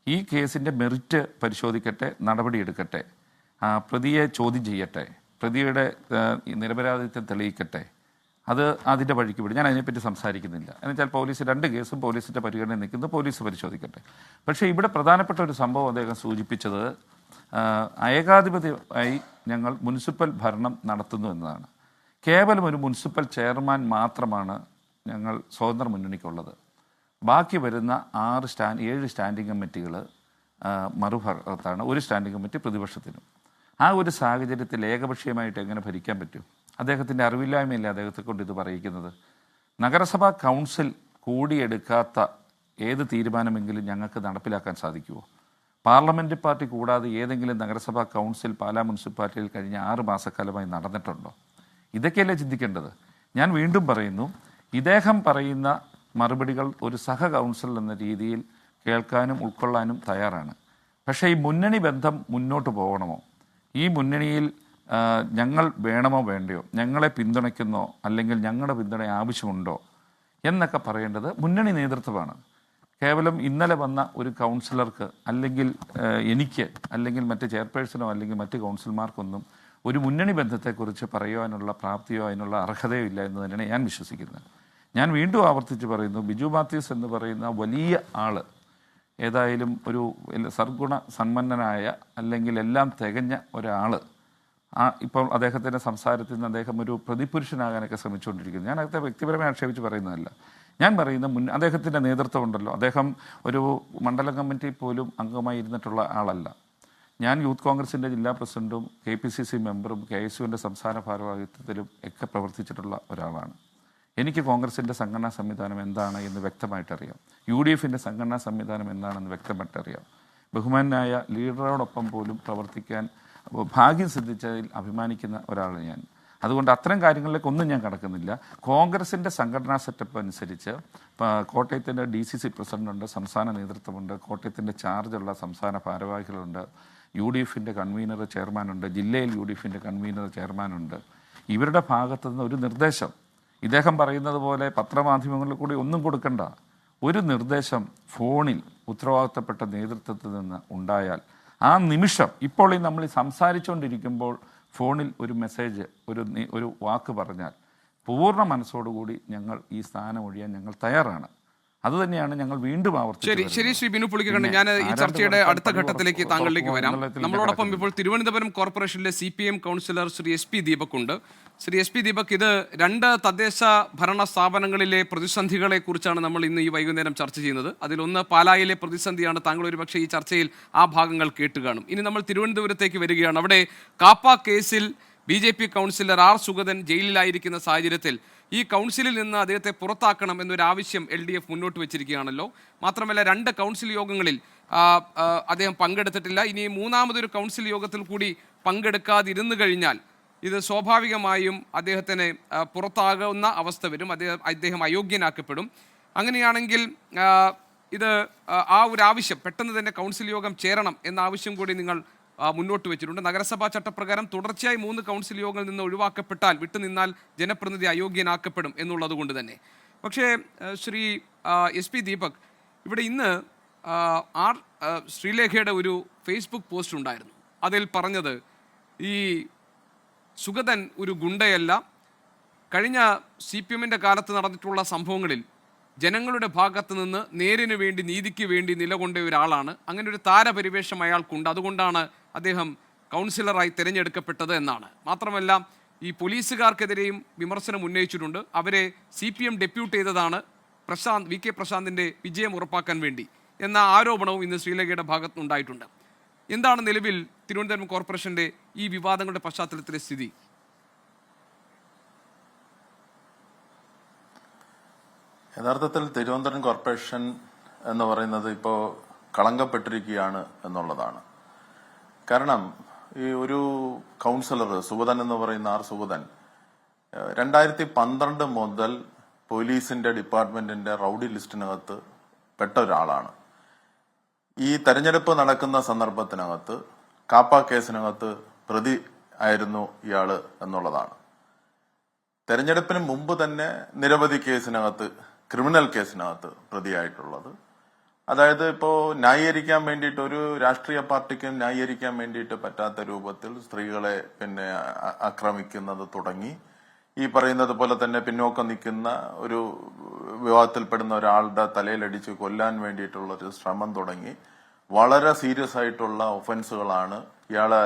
ഈ കേസിൻ്റെ മെറിറ്റ് പരിശോധിക്കട്ടെ, നടപടിയെടുക്കട്ടെ, പ്രതിയെ ചോദ്യം ചെയ്യട്ടെ, പ്രതിയുടെ നിരപരാധിത്വം തെളിയിക്കട്ടെ, അത് അതിൻ്റെ വഴിക്ക് വിടും. ഞാൻ അതിനെപ്പറ്റി സംസാരിക്കുന്നില്ല. എന്നുവെച്ചാൽ പോലീസ് 2 കേസും പോലീസിൻ്റെ പരിഗണന നിൽക്കുന്നത്, പോലീസ് പരിശോധിക്കട്ടെ. പക്ഷേ ഇവിടെ പ്രധാനപ്പെട്ട ഒരു സംഭവം അദ്ദേഹം സൂചിപ്പിച്ചത് ഏകാധിപത്യമായി ഞങ്ങൾ മുനിസിപ്പൽ ഭരണം നടത്തുന്നു എന്നതാണ്. കേവലം ഒരു മുനിസിപ്പൽ ചെയർമാൻ മാത്രമാണ് ഞങ്ങൾ സ്വതന്ത്ര മുന്നണിക്കുള്ളത്. ബാക്കി വരുന്ന 7 സ്റ്റാൻഡിംഗ് കമ്മിറ്റികൾ മറുഭാഗത്താണ്, ഒരു സ്റ്റാൻഡിംഗ് കമ്മിറ്റി പ്രതിപക്ഷത്തിനും. ആ ഒരു സാഹചര്യത്തിൽ ഏകപക്ഷീയമായിട്ട് എങ്ങനെ ഭരിക്കാൻ പറ്റും? അദ്ദേഹത്തിൻ്റെ അറിവില്ലായ്മയല്ലേ അദ്ദേഹത്തെ കൊണ്ട് ഇത് പറയിക്കുന്നത്. നഗരസഭാ കൗൺസിൽ കൂടിയെടുക്കാത്ത ഏത് തീരുമാനമെങ്കിലും ഞങ്ങൾക്ക് നടപ്പിലാക്കാൻ സാധിക്കുമോ? പാർലമെൻറ്റ് പാർട്ടി കൂടാതെ ഏതെങ്കിലും നഗരസഭാ കൗൺസിൽ പാലാ മുനിസിപ്പാലിറ്റിയിൽ കഴിഞ്ഞ 6 മാസക്കാലമായി നടന്നിട്ടുണ്ടോ? ഇതൊക്കെയല്ലേ ചിന്തിക്കേണ്ടത്. ഞാൻ വീണ്ടും പറയുന്നു, ഇദ്ദേഹം പറയുന്ന മറുപടികൾ ഒരു സഹ കൗൺസിലർ എന്ന രീതിയിൽ കേൾക്കാനും ഉൾക്കൊള്ളാനും തയ്യാറാണ്. പക്ഷേ ഈ മുന്നണി ബന്ധം മുന്നോട്ട് പോകണമോ, ഈ മുന്നണിയിൽ ഞങ്ങൾ വേണമോ വേണ്ടയോ, ഞങ്ങളെ പിന്തുണയ്ക്കുന്നോ അല്ലെങ്കിൽ ഞങ്ങളുടെ പിന്തുണ ആവശ്യമുണ്ടോ എന്നൊക്കെ പറയേണ്ടത് മുന്നണി നേതൃത്വമാണ്. കേവലം ഇന്നലെ വന്ന ഒരു കൗൺസിലർക്ക് അല്ലെങ്കിൽ എനിക്ക് അല്ലെങ്കിൽ മറ്റ് ചെയർപേഴ്സണോ അല്ലെങ്കിൽ മറ്റ് കൗൺസിലർമാർക്കൊന്നും ഒരു മുന്നണി ബന്ധത്തെക്കുറിച്ച് പറയുവാനുള്ള പ്രാപ്തിയോ അതിനുള്ള അർഹതയോ ഇല്ല എന്ന് തന്നെയാണ് ഞാൻ വിശ്വസിക്കുന്നത്. ഞാൻ വീണ്ടും ആവർത്തിച്ച് പറയുന്നു, ബിജു മാത്യൂസ് എന്ന് പറയുന്ന വലിയ ആൾ ഏതായാലും ഒരു സർഗുണ സമ്പന്നനായ അല്ലെങ്കിൽ എല്ലാം തികഞ്ഞ ഒരാൾ, ഇപ്പോൾ അദ്ദേഹത്തിൻ്റെ സംസാരത്തിൽ നിന്ന് അദ്ദേഹം ഒരു പ്രതിപുരുഷനാകാനൊക്കെ ശ്രമിച്ചുകൊണ്ടിരിക്കുന്നു. ഞാൻ അദ്ദേഹത്തെ വ്യക്തിപരമായി ആക്ഷേപിച്ച് പറയുന്നതല്ല. ഞാൻ പറയുന്ന അദ്ദേഹത്തിൻ്റെ നേതൃത്വം ഉണ്ടല്ലോ, അദ്ദേഹം ഒരു മണ്ഡലം കമ്മിറ്റി പോലും അംഗമായി ഇരുന്നിട്ടുള്ള ആളല്ല. ഞാൻ യൂത്ത് കോൺഗ്രസിൻ്റെ ജില്ലാ പ്രസിഡൻറ്റും KPCC മെമ്പറും KSUവിൻ്റെ സംസ്ഥാന ഭാരവാഹിത്വത്തിലും ഒക്കെ പ്രവർത്തിച്ചിട്ടുള്ള ഒരാളാണ്. എനിക്ക് കോൺഗ്രസിൻ്റെ സംഘടനാ സംവിധാനം എന്താണ് എന്ന് വ്യക്തമായിട്ടറിയാം. UDFൻ്റെ സംഘടനാ സംവിധാനം എന്താണെന്ന് വ്യക്തമായിട്ടറിയാം. ബഹുമാനായ ലീഡറോടൊപ്പം പോലും പ്രവർത്തിക്കാൻ ഭാഗ്യം സിദ്ധിച്ചതിൽ അഭിമാനിക്കുന്ന ഒരാളാണ് ഞാൻ. അതുകൊണ്ട് അത്തരം കാര്യങ്ങളിലേക്കൊന്നും ഞാൻ കടക്കുന്നില്ല. കോൺഗ്രസിൻ്റെ സംഘടനാ സെറ്റപ്പ് അനുസരിച്ച് കോട്ടയത്തിൻ്റെ DCC പ്രസിഡൻ്റുണ്ട്, സംസ്ഥാന നേതൃത്വമുണ്ട്, കോട്ടയത്തിൻ്റെ ചാർജുള്ള സംസ്ഥാന ഭാരവാഹികളുണ്ട്, UDFൻ്റെ കൺവീനർ ചെയർമാനുണ്ട്, ജില്ലയിൽ UDFൻ്റെ കൺവീനർ ചെയർമാനുണ്ട്. ഇവരുടെ ഭാഗത്തു നിന്ന് ഒരു നിർദ്ദേശം, ഇദ്ദേഹം പറയുന്നത് പോലെ പത്രമാധ്യമങ്ങളിൽ കൂടി ഒന്നും കൊടുക്കണ്ട, ഒരു നിർദ്ദേശം ഫോണിൽ ഉത്തരവാദിത്തപ്പെട്ട നേതൃത്വത്തിൽ നിന്ന് ഉണ്ടായാൽ ആ നിമിഷം, ഇപ്പോൾ നമ്മൾ സംസാരിച്ചുകൊണ്ടിരിക്കുമ്പോൾ ഫോണിൽ ഒരു മെസ്സേജ്, ഒരു വാക്ക് പറഞ്ഞാൽ പൂർണ്ണ മനസ്സോടുകൂടി ഞങ്ങൾ ഈ സ്ഥാനം ഒഴിയാൻ ഞങ്ങൾ തയ്യാറാണ്. അതുതന്നെയാണ് ഞങ്ങൾ വീണ്ടും ആവർത്തിച്ചത്. ശരി ശ്രീ ബിനു പുളിക്കകണ്ഠൻ, ഞാൻ ഈ ചർച്ചയുടെ അടുത്ത ഘട്ടത്തിലേക്ക് താങ്കളിലേക്ക് വരാം. നമ്മളോടൊപ്പം ഇപ്പോൾ തിരുവനന്തപുരം കോർപ്പറേഷനിലെ CPM councillor Shri SP Deepak ഉണ്ട്. ശ്രീ SP ദീപക്, ഇത് 2 തദ്ദേശ ഭരണ സ്ഥാപനങ്ങളിലെ പ്രതിസന്ധികളെ കുറിച്ചാണ് നമ്മൾ ഇന്ന് ഈ വൈകുന്നേരം ചർച്ച ചെയ്യുന്നത്. അതിലൊന്ന് പാലായിലെ പ്രതിസന്ധിയാണ്. താങ്കൾ ഒരുപക്ഷെ ഈ ചർച്ചയിൽ ആ ഭാഗങ്ങൾ കേട്ട് കാണും. ഇനി നമ്മൾ തിരുവനന്തപുരത്തേക്ക് വരികയാണ്. അവിടെ കാപ്പ കേസിൽ BJP കൗൺസിലർ R സുഗതൻ ജയിലിലായിരിക്കുന്ന സാഹചര്യത്തിൽ ഈ കൗൺസിലിൽ നിന്ന് അദ്ദേഹത്തെ പുറത്താക്കണം എന്നൊരാവശ്യം LDF മുന്നോട്ട് വെച്ചിരിക്കുകയാണല്ലോ. മാത്രമല്ല 2 കൗൺസിൽ യോഗങ്ങളിൽ അദ്ദേഹം പങ്കെടുത്തിട്ടില്ല. ഇനി 3ാമതൊരു കൗൺസിൽ യോഗത്തിൽ കൂടി പങ്കെടുക്കാതിരുന്നു കഴിഞ്ഞാൽ ഇത് സ്വാഭാവികമായും അദ്ദേഹത്തിന് പുറത്താകുന്ന അവസ്ഥ വരും. അദ്ദേഹം അയോഗ്യനാക്കപ്പെടും. അങ്ങനെയാണെങ്കിൽ ഇത് ആ ഒരു ആവശ്യം, പെട്ടെന്ന് തന്നെ കൗൺസിൽ യോഗം ചേരണം എന്ന ആവശ്യം കൂടി നിങ്ങൾ മുന്നോട്ട് വെച്ചിട്ടുണ്ട്. നഗരസഭാ ചട്ടപ്രകാരം തുടർച്ചയായി 3 കൗൺസിൽ യോഗങ്ങളിൽ നിന്ന് ഒഴിവാക്കപ്പെട്ടാൽ, വിട്ടുനിന്നാൽ ജനപ്രതിനിധി അയോഗ്യനാക്കപ്പെടും എന്നുള്ളത് കൊണ്ട് തന്നെ. പക്ഷേ ശ്രീ SP ദീപക്, ഇവിടെ ഇന്ന് ശ്രീലേഖയുടെ ഒരു ഫേസ്ബുക്ക് പോസ്റ്റ് ഉണ്ടായിരുന്നു. അതിൽ പറഞ്ഞത് ഈ സുഗതൻ ഒരു ഗുണ്ടയല്ല, കഴിഞ്ഞ CPM-ന്റെ കാലത്ത് നടന്നിട്ടുള്ള സംഭവങ്ങളിൽ ജനങ്ങളുടെ ഭാഗത്ത് നിന്ന് നേരിന് വേണ്ടി നീതിക്ക് വേണ്ടി നിലകൊണ്ട ഒരാളാണ്. അങ്ങനെ ഒരു താരപരിവേഷം അയാൾക്കുണ്ട്. അതുകൊണ്ടാണ് അദ്ദേഹം കൗൺസിലറായി തിരഞ്ഞെടുക്കപ്പെട്ടത് എന്നാണ്. മാത്രമല്ല ഈ പോലീസുകാർക്കെതിരെയും വിമർശനം ഉന്നയിച്ചിട്ടുണ്ട്. അവരെ CPM ഡെപ്യൂട്ട് ചെയ്തതാണ് VK പ്രശാന്തിൻ്റെ വിജയം ഉറപ്പാക്കാൻ വേണ്ടി എന്ന ആരോപണവും ഇന്ന് ശ്രീലേഖയുടെ ഭാഗത്തുനിന്നുണ്ടായിട്ടുണ്ട്. എന്താണ് നിലവിൽ തിരുവനന്തപുരം കോർപ്പറേഷന്റെ ഈ വിവാദങ്ങളുടെ പശ്ചാത്തലത്തിലെ സ്ഥിതി? യഥാർത്ഥത്തിൽ തിരുവനന്തപുരം കോർപ്പറേഷൻ എന്ന് പറയുന്നത് ഇപ്പോൾ കളങ്കപ്പെട്ടിരിക്കുകയാണ് എന്നുള്ളതാണ്. കാരണം ഈ ഒരു കൗൺസിലർ സുഗതൻ എന്ന് പറയുന്ന സുഗതൻ 2012 മുതൽ പോലീസിന്റെ ഡിപ്പാർട്ട്മെന്റിന്റെ റൌഡി ലിസ്റ്റിനകത്ത് പെട്ട ഒരാളാണ്. ഈ തെരഞ്ഞെടുപ്പ് നടക്കുന്ന സന്ദർഭത്തിനകത്ത് കാപ്പ കേസിനകത്ത് പ്രതി ആയിരുന്നു ഇയാള് എന്നുള്ളതാണ്. തെരഞ്ഞെടുപ്പിന് മുമ്പ് തന്നെ നിരവധി കേസിനകത്ത്, ക്രിമിനൽ കേസിനകത്ത് പ്രതിയായിട്ടുള്ളത്. അതായത് ഇപ്പോൾ ന്യായീകരിക്കാൻ വേണ്ടിയിട്ട്, ഒരു രാഷ്ട്രീയ പാർട്ടിക്ക് ന്യായീകരിക്കാൻ വേണ്ടിയിട്ട് പറ്റാത്ത രൂപത്തിൽ സ്ത്രീകളെ ആക്രമിക്കുന്നത് തുടങ്ങി, ഈ പറയുന്നത് പോലെ തന്നെ പിന്നോക്കം നിൽക്കുന്ന ഒരു വിവാദത്തിൽപ്പെടുന്ന ഒരാളുടെ തലയിലടിച്ച് കൊല്ലാൻ വേണ്ടിയിട്ടുള്ള ഒരു ശ്രമം തുടങ്ങി വളരെ സീരിയസ് ആയിട്ടുള്ള ഒഫൻസുകളാണ്. ഇയാളെ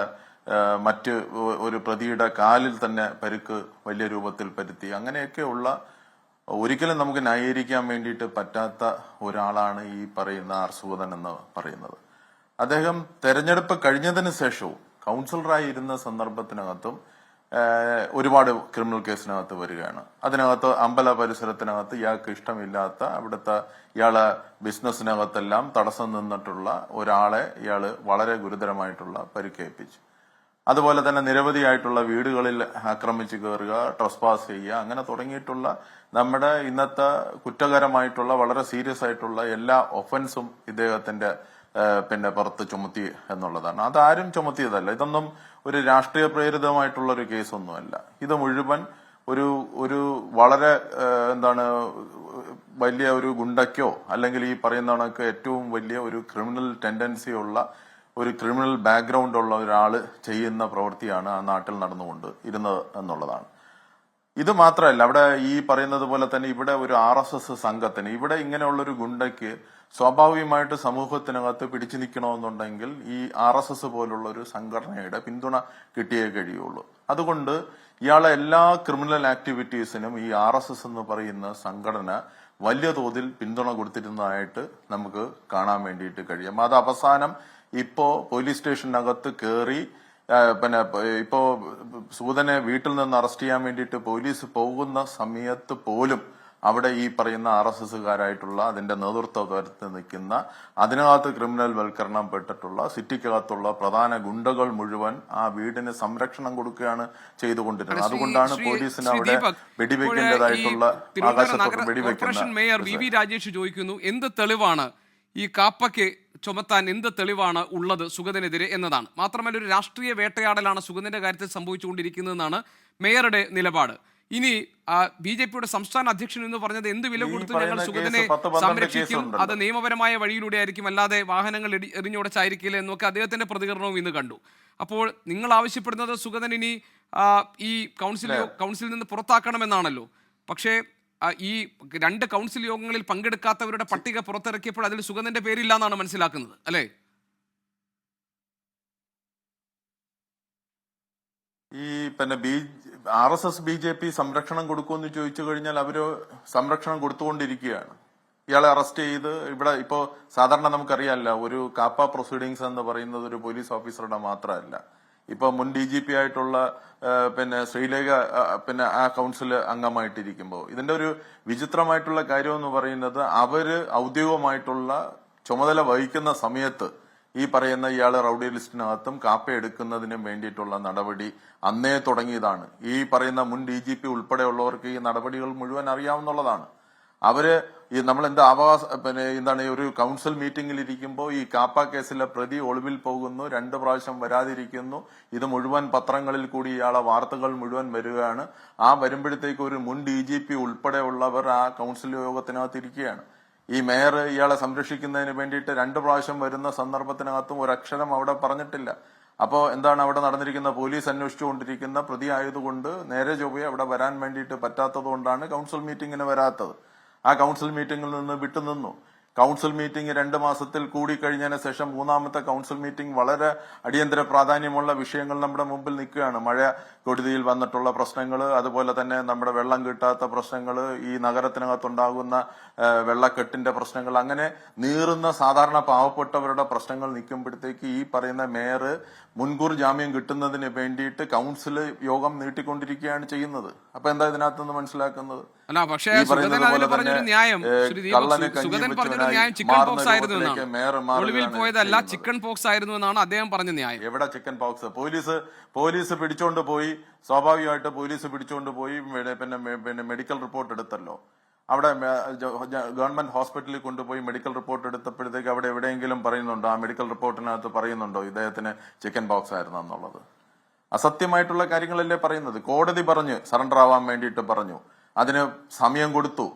മറ്റ് ഒരു പ്രതിയുടെ കാലിൽ തന്നെ പരുക്ക് വലിയ രൂപത്തിൽ പരുത്തി, അങ്ങനെയൊക്കെയുള്ള ഒരിക്കലും നമുക്ക് ന്യായീകരിക്കാൻ വേണ്ടിയിട്ട് പറ്റാത്ത ഒരാളാണ് ഈ പറയുന്ന സുഗതൻ എന്ന് പറയുന്നത്. അദ്ദേഹം തെരഞ്ഞെടുപ്പ് കഴിഞ്ഞതിന് ശേഷവും കൗൺസിലറായി ഇരുന്ന സന്ദർഭത്തിനകത്തും ഒരുപാട് ക്രിമിനൽ കേസിനകത്ത് വരികയാണ്. അതിനകത്ത് അമ്പല പരിസരത്തിനകത്ത് ഇയാൾക്ക് ഇഷ്ടമില്ലാത്ത, അവിടുത്തെ ഇയാളെ ബിസിനസ്സിനകത്തെല്ലാം തടസ്സം നിന്നിട്ടുള്ള ഒരാളെ ഇയാള് വളരെ ഗുരുതരമായിട്ടുള്ള പരിക്കേൽപ്പിച്ചു. അതുപോലെ തന്നെ നിരവധിയായിട്ടുള്ള വീടുകളിൽ ആക്രമിച്ചു കയറുക, ട്രസ്പാസ് ചെയ്യുക, അങ്ങനെ തുടങ്ങിയിട്ടുള്ള നമ്മുടെ ഇന്നത്തെ കുറ്റകരമായിട്ടുള്ള വളരെ സീരിയസ് ആയിട്ടുള്ള എല്ലാ ഒഫൻസും ഇദ്ദേഹത്തിന്റെ പുറത്ത് ചുമത്തി എന്നുള്ളതാണ്. അതാരും ചുമത്തിയതല്ല. ഇതൊന്നും ഒരു രാഷ്ട്രീയ പ്രേരിതമായിട്ടുള്ള ഒരു കേസൊന്നുമല്ല. ഇത് മുഴുവൻ ഒരു വളരെ വലിയ ഒരു ഗുണ്ടയ്ക്കോ അല്ലെങ്കിൽ ഈ പറയുന്ന കണക്ക് ഏറ്റവും വലിയ ഒരു ക്രിമിനൽ ടെൻഡൻസി ഉള്ള, ഒരു ക്രിമിനൽ ബാക്ക്ഗ്രൗണ്ട് ഉള്ള ഒരാള് ചെയ്യുന്ന പ്രവൃത്തിയാണ് ആ നാട്ടിൽ നടന്നുകൊണ്ട് ഇരുന്നത് എന്നുള്ളതാണ്. ഇത് മാത്രമല്ല, അവിടെ ഈ പറയുന്നത് പോലെ തന്നെ ഇവിടെ ഒരു RSS സംഘത്തിന്, ഇവിടെ ഇങ്ങനെയുള്ളൊരു ഗുണ്ടയ്ക്ക് സ്വാഭാവികമായിട്ട് സമൂഹത്തിനകത്ത് പിടിച്ചു നിൽക്കണമെന്നുണ്ടെങ്കിൽ ഈ RSS പോലുള്ള ഒരു സംഘടനയുടെ പിന്തുണ കിട്ടിയേ കഴിയുള്ളൂ. അതുകൊണ്ട് ഇയാളെ എല്ലാ ക്രിമിനൽ ആക്ടിവിറ്റീസിനും ഈ RSS എന്ന് പറയുന്ന സംഘടന വലിയ തോതിൽ പിന്തുണ കൊടുത്തിരുന്നതായിട്ട് നമുക്ക് കാണാൻ വേണ്ടിയിട്ട് കഴിയും. അത് അവസാനം ഇപ്പോ പോലീസ് സ്റ്റേഷനകത്ത് കയറി ഇപ്പോ സൂദനെ വീട്ടിൽ നിന്ന് അറസ്റ്റ് ചെയ്യാൻ വേണ്ടിയിട്ട് പോലീസ് പോകുന്ന സമയത്ത് പോലും അവിടെ ഈ പറയുന്ന RSSകാരായിട്ടുള്ള അതിന്റെ നേതൃത്വത്തിൽ നിൽക്കുന്ന, അതിനകത്ത് ക്രിമിനൽ വൽക്കരണം പെട്ടിട്ടുള്ള, സിറ്റിക്കകത്തുള്ള പ്രധാന ഗുണ്ടകൾ മുഴുവൻ ആ വീടിന് സംരക്ഷണം കൊടുക്കുകയാണ് ചെയ്തുകൊണ്ടിരുന്നത്. അതുകൊണ്ടാണ് പോലീസിന് അവിടെ വെടിവെക്കേണ്ടതായിട്ടുള്ള ആകാശത്തോട്ട് വെടിവെക്കുന്നത്. മേയർ VV രാജേഷ് ചോദിക്കുന്നു, എന്ത് തെളിവാണ് ഈ കാപ്പയ്ക്ക് ചുമത്താൻ, എന്ത് തെളിവാണ് ഉള്ളത് സുഗതനെതിരെ എന്നതാണ്. മാത്രമല്ല ഒരു രാഷ്ട്രീയ വേട്ടയാടലാണ് സുഗതന്റെ കാര്യത്തിൽ സംഭവിച്ചുകൊണ്ടിരിക്കുന്നതെന്നാണ് മേയറുടെ നിലപാട്. ഇനി BJPയുടെ സംസ്ഥാന അധ്യക്ഷൻ എന്ന് പറഞ്ഞത് എന്ത് വില കൊടുത്ത് ഞങ്ങൾ സുഗതനെ സംരക്ഷിക്കും, അത് നിയമപരമായ വഴിയിലൂടെ ആയിരിക്കും, അല്ലാതെ വാഹനങ്ങൾ എറിഞ്ഞുടച്ചായിരിക്കില്ല എന്നൊക്കെ അദ്ദേഹത്തിന്റെ പ്രതികരണവും ഇന്ന് കണ്ടു. അപ്പോൾ നിങ്ങൾ ആവശ്യപ്പെടുന്നത് സുഗതൻ ഇനി ഈ കൗൺസിലിൽ നിന്ന് പുറത്താക്കണമെന്നാണല്ലോ. പക്ഷേ ഈ 2 കൗൺസിൽ യോഗങ്ങളിൽ പങ്കെടുക്കാത്തവരുടെ പട്ടിക പുറത്തിറക്കിയപ്പോൾ അതിൽ സുഗതന്റെ പേരില്ല എന്നാണ് മനസ്സിലാക്കുന്നത്, അല്ലേ? ഈ RSS BJP സംരക്ഷണം കൊടുക്കുമെന്ന് ചോദിച്ചു കഴിഞ്ഞാൽ അവര് സംരക്ഷണം കൊടുത്തുകൊണ്ടിരിക്കുകയാണ്. ഇയാളെ അറസ്റ്റ് ചെയ്ത് ഇവിടെ ഇപ്പോ സാധാരണ നമുക്കറിയാമല്ല, ഒരു കാപ്പ പ്രൊസീഡിങ്സ് എന്ന് പറയുന്നത് ഒരു പോലീസ് ഓഫീസറുടെ മാത്രമല്ല. ഇപ്പൊ മുൻ DGP ആയിട്ടുള്ള ശ്രീലേഖ ആ കൗൺസിൽ അംഗമായിട്ടിരിക്കുമ്പോൾ ഇതിന്റെ ഒരു വിചിത്രമായിട്ടുള്ള കാര്യം എന്ന് പറയുന്നത്, അവര് ഔദ്യോഗികമായിട്ടുള്ള ചുമതല വഹിക്കുന്ന സമയത്ത് ഈ പറയുന്ന ഇയാള് റൌഡി ലിസ്റ്റിനകത്തും കാപ്പ എടുക്കുന്നതിനും വേണ്ടിയിട്ടുള്ള നടപടി അന്നേ തുടങ്ങിയതാണ്. ഈ പറയുന്ന മുൻ DGP ഉൾപ്പെടെയുള്ളവർക്ക് ഈ നടപടികൾ മുഴുവൻ അറിയാവുന്നതാണ്. അവര് ഈ നമ്മൾ എന്താണ് ഒരു കൗൺസിൽ മീറ്റിംഗിൽ ഇരിക്കുമ്പോൾ ഈ കാപ്പ കേസിലെ പ്രതി ഒളിവിൽ പോകുന്നു, 2 പ്രാവശ്യം വരാതിരിക്കുന്നു. ഇത് മുഴുവൻ പത്രങ്ങളിൽ കൂടി ഇയാളെ വാർത്തകൾ മുഴുവൻ വരികയാണ്. ആ വരുമ്പോഴത്തേക്ക് ഒരു മുൻ DGP ഉൾപ്പെടെയുള്ളവർ ആ കൗൺസിൽ യോഗത്തിനകത്ത് ഇരിക്കുകയാണ്. ഈ മേയർ ഇയാളെ സംരക്ഷിക്കുന്നതിന് വേണ്ടിയിട്ട് 2 പ്രാവശ്യം വരുന്ന സന്ദർഭത്തിനകത്തും ഒരക്ഷരം അവിടെ പറഞ്ഞിട്ടില്ല. അപ്പോൾ എന്താണ് അവിടെ നടന്നിരിക്കുന്ന, പോലീസ് അന്വേഷിച്ചുകൊണ്ടിരിക്കുന്ന പ്രതി ആയതുകൊണ്ട് നേരെ ചൊവ്വയെ അവിടെ വരാൻ വേണ്ടിയിട്ട് പറ്റാത്തത് കൊണ്ടാണ് കൗൺസിൽ മീറ്റിംഗിന് വരാത്തത്. ആ കൗൺസിൽ മീറ്റിംഗിൽ നിന്ന് വിട്ടുനിന്നു. കൗൺസിൽ മീറ്റിംഗ് 2 മാസത്തിൽ കൂടി കഴിഞ്ഞതിന് ശേഷം 3ാമത്തെ കൗൺസിൽ മീറ്റിംഗ് വളരെ അടിയന്തര പ്രാധാന്യമുള്ള വിഷയങ്ങൾ നമ്മുടെ മുമ്പിൽ നിൽക്കുകയാണ്. മഴ കെടുതിയിൽ വന്നിട്ടുള്ള പ്രശ്നങ്ങൾ, അതുപോലെ തന്നെ നമ്മുടെ വെള്ളം കിട്ടാത്ത പ്രശ്നങ്ങൾ, ഈ നഗരത്തിനകത്തുണ്ടാകുന്ന വെള്ളക്കെട്ടിന്റെ പ്രശ്നങ്ങൾ, അങ്ങനെ നീറുന്ന സാധാരണ പാവപ്പെട്ടവരുടെ പ്രശ്നങ്ങൾ നിൽക്കുമ്പോഴത്തേക്ക് ഈ പറയുന്ന മേയർ മുൻകൂർ ജാമ്യം കിട്ടുന്നതിന് വേണ്ടിയിട്ട് കൗൺസിൽ യോഗം നീട്ടിക്കൊണ്ടിരിക്കുകയാണ് ചെയ്യുന്നത്. അപ്പൊ എന്താ ഇതിനകത്ത് നിന്ന് മനസ്സിലാക്കുന്നത്? അല്ല, പക്ഷേ സുഗതൻ അതിന് പറഞ്ഞൊരു ന്യായം, സുഗതൻ പറഞ്ഞൊരു ന്യായം ചിക്കൻ പോക്സ് ആയിരുന്നു എന്നാണ്. ഒളിവിൽ പോയതല്ല, ചിക്കൻ പോക്സ് ആയിരുന്നു എന്നാണ് അദ്ദേഹം പറഞ്ഞ ന്യായം. എവിടെ ചിക്കൻ പോക്സ്? പോലീസ് പിടിച്ചോണ്ട് പോയി, സ്വാഭാവികമായിട്ട് പോലീസ് പിടിച്ചോണ്ട് പോയി പിന്നെ മെഡിക്കൽ റിപ്പോർട്ട് എടുത്തല്ലോ. അവിടെ ഗവൺമെന്റ് ഹോസ്പിറ്റലിൽ കൊണ്ടുപോയി മെഡിക്കൽ റിപ്പോർട്ട് എടുത്തപ്പോഴത്തേക്ക് അവിടെ എവിടെയെങ്കിലും പറയുന്നുണ്ടോ, ആ മെഡിക്കൽ റിപ്പോർട്ടിനകത്ത് പറയുന്നുണ്ടോ ഇദ്ദേഹത്തിന് ചിക്കൻ പോക്സ് ആയിരുന്നു എന്നുള്ളത്? അസത്യമായിട്ടുള്ള കാര്യങ്ങളല്ലേ പറയുന്നത്. കോടതി പറഞ്ഞ് സറണ്ടർ ആവാൻ വേണ്ടിയിട്ട് പറഞ്ഞു, അതിന് സമയം കൊടുത്തു.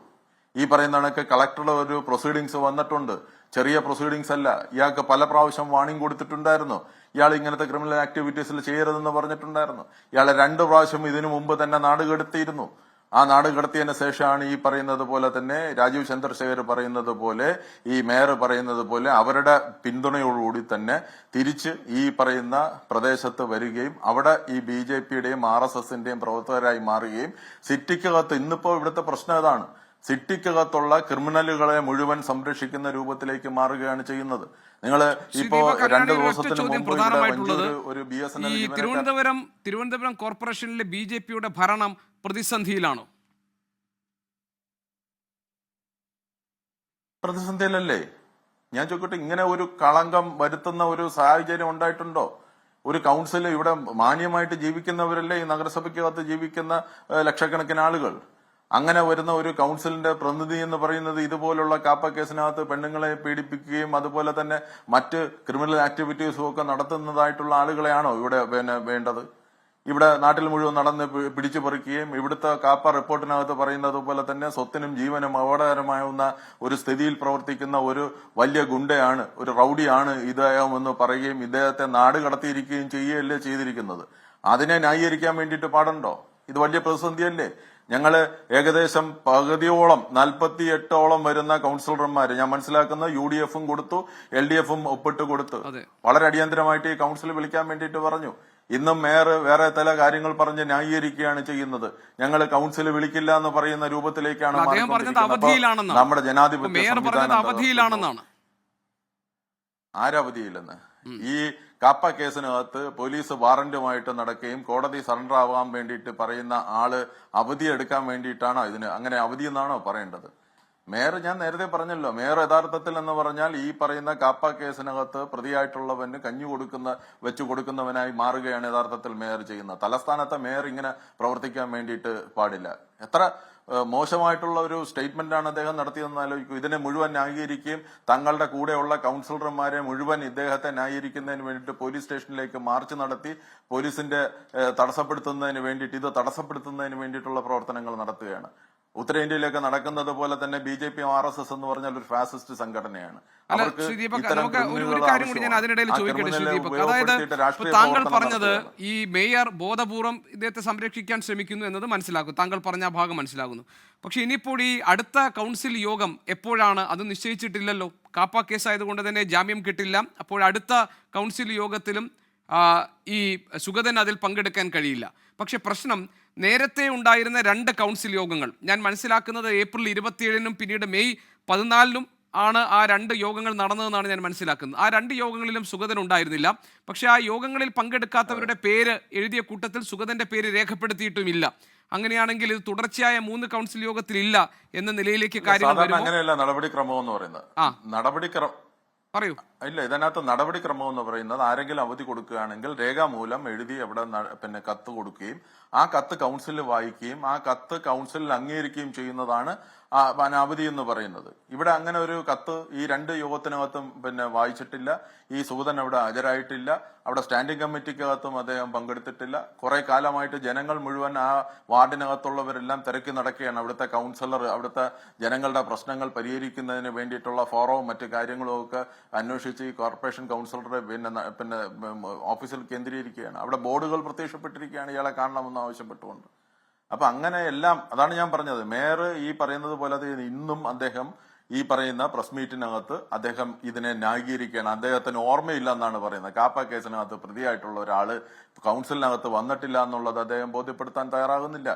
ഈ പറയുന്ന കണക്ക് കളക്ടറുടെ ഒരു പ്രൊസീഡിങ്സ് വന്നിട്ടുണ്ട്, ചെറിയ പ്രൊസീഡിങ്സ് അല്ല. ഇയാൾക്ക് പല പ്രാവശ്യം വാണിംഗ് കൊടുത്തിട്ടുണ്ടായിരുന്നു, ഇയാൾ ഇങ്ങനത്തെ ക്രിമിനൽ ആക്ടിവിറ്റീസിൽ ചെയ്യരുതെന്ന് പറഞ്ഞിട്ടുണ്ടായിരുന്നു. ഇയാളെ 2 പ്രാവശ്യം ഇതിനു മുമ്പ് തന്നെ നാട് കടത്തിയിരുന്നു. ആ നാട് കടത്തിയതിന് ശേഷമാണ് ഈ പറയുന്നത് പോലെ തന്നെ രാജീവ് ചന്ദ്രശേഖർ പറയുന്നത് പോലെ, ഈ മേയർ പറയുന്നത് പോലെ അവരുടെ പിന്തുണയോടുകൂടി തന്നെ തിരിച്ച് ഈ പറയുന്ന പ്രദേശത്ത് വരികയും അവിടെ ഈ BJPയുടെയും RSSന്റെയും പ്രവർത്തകരായി മാറുകയും സിറ്റിക്കകത്ത്, ഇന്നിപ്പോ ഇവിടുത്തെ പ്രശ്നം ഇതാണ്, സിറ്റിക്കകത്തുള്ള ക്രിമിനലുകളെ മുഴുവൻ സംരക്ഷിക്കുന്ന രൂപത്തിലേക്ക് മാറുകയാണ് ചെയ്യുന്നത്. നിങ്ങൾ ഇപ്പോ 2 ദിവസത്തിന് മുമ്പ് ഒരു BSNL തിരുവനന്തപുരം കോർപ്പറേഷനിലെ BJPയുടെ ഭരണം പ്രതിസന്ധിയിലാണോ? പ്രതിസന്ധിയിലല്ലേ? ഞാൻ ചോദിക്കട്ടെ, ഇങ്ങനെ ഒരു കളങ്കം വരുത്തുന്ന ഒരു സാഹചര്യം ഉണ്ടായിട്ടുണ്ടോ? ഒരു കൗൺസിൽ, ഇവിടെ മാന്യമായിട്ട് ജീവിക്കുന്നവരല്ലേ ഈ നഗരസഭയ്ക്കകത്ത് ജീവിക്കുന്ന ലക്ഷക്കണക്കിന് ആളുകൾ. അങ്ങനെ വരുന്ന ഒരു കൗൺസിലിന്റെ പ്രതിനിധി എന്ന് പറയുന്നത് ഇതുപോലുള്ള കാപ്പ കേസിനകത്ത് പെണ്ണുങ്ങളെ പീഡിപ്പിക്കുകയും അതുപോലെ തന്നെ മറ്റ് ക്രിമിനൽ ആക്ടിവിറ്റീസും ഒക്കെ നടത്തുന്നതായിട്ടുള്ള ആളുകളെയാണോ ഇവിടെ വേണ്ടത്? ഇവിടെ നാട്ടിൽ മുഴുവൻ നടന്ന് പിടിച്ചു പറിക്കുകയും ഇവിടുത്തെ കാപ്പ റിപ്പോർട്ടിനകത്ത് പറയുന്നത് പോലെ തന്നെ സ്വത്തിനും ജീവനും അപകടകരമാവുന്ന ഒരു സ്ഥിതിയിൽ പ്രവർത്തിക്കുന്ന ഒരു വലിയ ഗുണ്ടയാണ്, ഒരു റൌഡിയാണ് ഇദ്ദേഹം എന്ന് പറയുകയും ഇദ്ദേഹത്തെ നാട് കടത്തിയിരിക്കുകയും ചെയ്യുകയല്ലേ ചെയ്തിരിക്കുന്നത്. അതിനെ ന്യായീകരിക്കാൻ വേണ്ടിയിട്ട് പാടുണ്ടോ? ഇത് വലിയ പ്രതിസന്ധിയല്ലേ? ഞങ്ങള് ഏകദേശം പകുതിയോളം 48ഓളം വരുന്ന കൗൺസിലർമാര്, ഞാൻ മനസ്സിലാക്കുന്ന UDFും കൊടുത്തു, LDFും ഒപ്പിട്ട് കൊടുത്തു. വളരെ അടിയന്തരമായിട്ട് ഈ കൗൺസിൽ വിളിക്കാൻ വേണ്ടിയിട്ട് പറഞ്ഞു. ഇന്നും മേയർ വേറെ ചില കാര്യങ്ങൾ പറഞ്ഞ് ന്യായീകരിക്കുകയാണ് ചെയ്യുന്നത്. ഞങ്ങൾ കൗൺസിൽ വിളിക്കില്ല എന്ന് പറയുന്ന രൂപത്തിലേക്കാണ് നമ്മുടെ ജനാധിപത്യ സംവിധാനം. ആരവധിയില്ലെന്ന്? ഈ കാപ്പ കേസിനകത്ത് പോലീസ് വാറന്റുമായിട്ട് നടക്കുകയും കോടതി സറണ്ടർ ആവാൻ വേണ്ടിയിട്ട് പറയുന്ന ആള് അവധി എടുക്കാൻ വേണ്ടിയിട്ടാണോ ഇതിന്? അങ്ങനെ അവധി എന്നാണോ പറയേണ്ടത്? മേയർ, ഞാൻ നേരത്തെ പറഞ്ഞല്ലോ, മേയർ യഥാർത്ഥത്തിൽ എന്ന് പറഞ്ഞാൽ ഈ പറയുന്ന കാപ്പ കേസിനകത്ത് പ്രതിയായിട്ടുള്ളവന് കഞ്ഞി വെച്ചു കൊടുക്കുന്നവനായി മാറുകയാണ് യഥാർത്ഥത്തിൽ മേയർ ചെയ്യുന്നത്. തലസ്ഥാനത്തെ മേയർ ഇങ്ങനെ പ്രവർത്തിക്കാൻ വേണ്ടിയിട്ട് പാടില്ല. എത്ര മോശമായിട്ടുള്ള ഒരു സ്റ്റേറ്റ്മെന്റ് ആണ് അദ്ദേഹം നടത്തിയതെന്ന് ആലോചിക്കൂ. ഇതിനെ മുഴുവൻ ന്യായീകരിക്കുകയും തങ്ങളുടെ കൂടെയുള്ള കൗൺസിലർമാരെ മുഴുവൻ ഇദ്ദേഹത്തെ ന്യായീകരിക്കുന്നതിന് വേണ്ടിയിട്ട് പോലീസ് സ്റ്റേഷനിലേക്ക് മാർച്ച് നടത്തി പോലീസിന്റെ തടസ്സപ്പെടുത്തുന്നതിന് വേണ്ടിയിട്ടുള്ള പ്രവർത്തനങ്ങൾ നടത്തുകയാണ്. ഉത്തരേന്ത്യയിലൊക്കെ നടക്കുന്നത് പോലെ തന്നെ BJP RSS എന്ന് പറഞ്ഞാൽ ഒരു ഫാസിസ്റ്റ് സംഘടനയാണ്. അവർക്ക് ഒരു കാര്യം കൂടി ഞാൻ അതിനിടയിൽ ചോദിക്കട്ടെ ശ്രീദീപക്, അതായത് താങ്കൾ പറഞ്ഞത് ഈ മേയർ ബോധപൂർവം ഇദ്ദേഹത്തെ സംരക്ഷിക്കാൻ ശ്രമിക്കുന്നു എന്നത് മനസ്സിലാക്കും, താങ്കൾ പറഞ്ഞ ആ ഭാഗം മനസ്സിലാകുന്നു. പക്ഷെ ഇനിയിപ്പോൾ ഈ അടുത്ത കൗൺസിൽ യോഗം എപ്പോഴാണ് അത് നിശ്ചയിച്ചിട്ടില്ലല്ലോ. കാപ്പ കേസായതുകൊണ്ട് തന്നെ ജാമ്യം കിട്ടില്ല. അപ്പോൾ അടുത്ത കൗൺസിൽ യോഗത്തിലും ഈ സുഗതൻ അതിൽ പങ്കെടുക്കാൻ കഴിയില്ല. പക്ഷെ പ്രശ്നം, നേരത്തെ ഉണ്ടായിരുന്ന 2 കൗൺസിൽ യോഗങ്ങൾ, ഞാൻ മനസ്സിലാക്കുന്നത് ഏപ്രിൽ 27-നും പിന്നീട് മെയ് 14-നും ആണ് ആ 2 യോഗങ്ങൾ നടന്നതെന്നാണ് ഞാൻ മനസ്സിലാക്കുന്നത്. ആ 2 യോഗങ്ങളിലും സുഗതൻ ഉണ്ടായിരുന്നില്ല. പക്ഷെ ആ യോഗങ്ങളിൽ പങ്കെടുക്കാത്തവരുടെ പേര് എഴുതിയ കൂട്ടത്തിൽ സുഗതന്റെ പേര് രേഖപ്പെടുത്തിയിട്ടുമില്ല. അങ്ങനെയാണെങ്കിൽ ഇത് തുടർച്ചയായ 3 കൗൺസിൽ യോഗത്തിൽ ഇല്ല എന്ന നിലയിലേക്ക് കാര്യങ്ങൾ അങ്ങനെയല്ല നടപടിക്രമം എന്ന് പറയുന്നത്. പറയൂ. ഇല്ല, ഇതിനകത്ത് നടപടിക്രമം എന്ന് പറയുന്നത് ആരെങ്കിലും അവധി കൊടുക്കുകയാണെങ്കിൽ രേഖാമൂലം എഴുതി അവിടെ കത്ത് കൊടുക്കുകയും ആ കത്ത് കൗൺസിലിൽ വായിക്കുകയും ആ കത്ത് കൗൺസിലിൽ അംഗീകരിക്കുകയും ചെയ്യുന്നതാണ് അവധി എന്ന് പറയുന്നത്. ഇവിടെ അങ്ങനെ ഒരു കത്ത് ഈ 2 യോഗത്തിനകത്തും വായിച്ചിട്ടില്ല. ഈ സുഗതൻ അവിടെ ഹാജരായിട്ടില്ല. അവിടെ സ്റ്റാൻഡിംഗ് കമ്മിറ്റിക്കകത്തും അദ്ദേഹം പങ്കെടുത്തിട്ടില്ല. കുറെ കാലമായിട്ട് ജനങ്ങൾ മുഴുവൻ ആ വാർഡിനകത്തുള്ളവരെല്ലാം തിരക്കി നടക്കുകയാണ്. അവിടുത്തെ കൗൺസിലർ അവിടുത്തെ ജനങ്ങളുടെ പ്രശ്നങ്ങൾ പരിഹരിക്കുന്നതിന് വേണ്ടിയിട്ടുള്ള ഫോറവും മറ്റു കാര്യങ്ങളും ഒക്കെ അന്വേഷിച്ച് അന്വേഷിച്ച് ഈ കോർപ്പറേഷൻ കൗൺസിലറുടെ പിന്നെ ഓഫീസിൽ കേന്ദ്രീകരിക്കുകയാണ്. അവിടെ ബോർഡുകൾ പ്രത്യക്ഷപ്പെട്ടിരിക്കുകയാണ് ഇയാളെ കാണണമെന്ന് ആവശ്യപ്പെട്ടുകൊണ്ട്. അപ്പൊ അങ്ങനെ എല്ലാം, അതാണ് ഞാൻ പറഞ്ഞത്, മേയർ ഈ പറയുന്നത് പോലെ ഇന്നും അദ്ദേഹം ഈ പറയുന്ന പ്രസ് മീറ്റിനകത്ത് അദ്ദേഹം ഇതിനെ ന്യായീകരിക്കുകയാണ്. അദ്ദേഹത്തിന് ഓർമ്മയില്ല എന്നാണ് പറയുന്നത്. കാപ്പ കേസിനകത്ത് പ്രതിയായിട്ടുള്ള ഒരാള് കൗൺസിലിനകത്ത് വന്നിട്ടില്ല എന്നുള്ളത് അദ്ദേഹം ബോധ്യപ്പെടുത്താൻ തയ്യാറാകുന്നില്ല.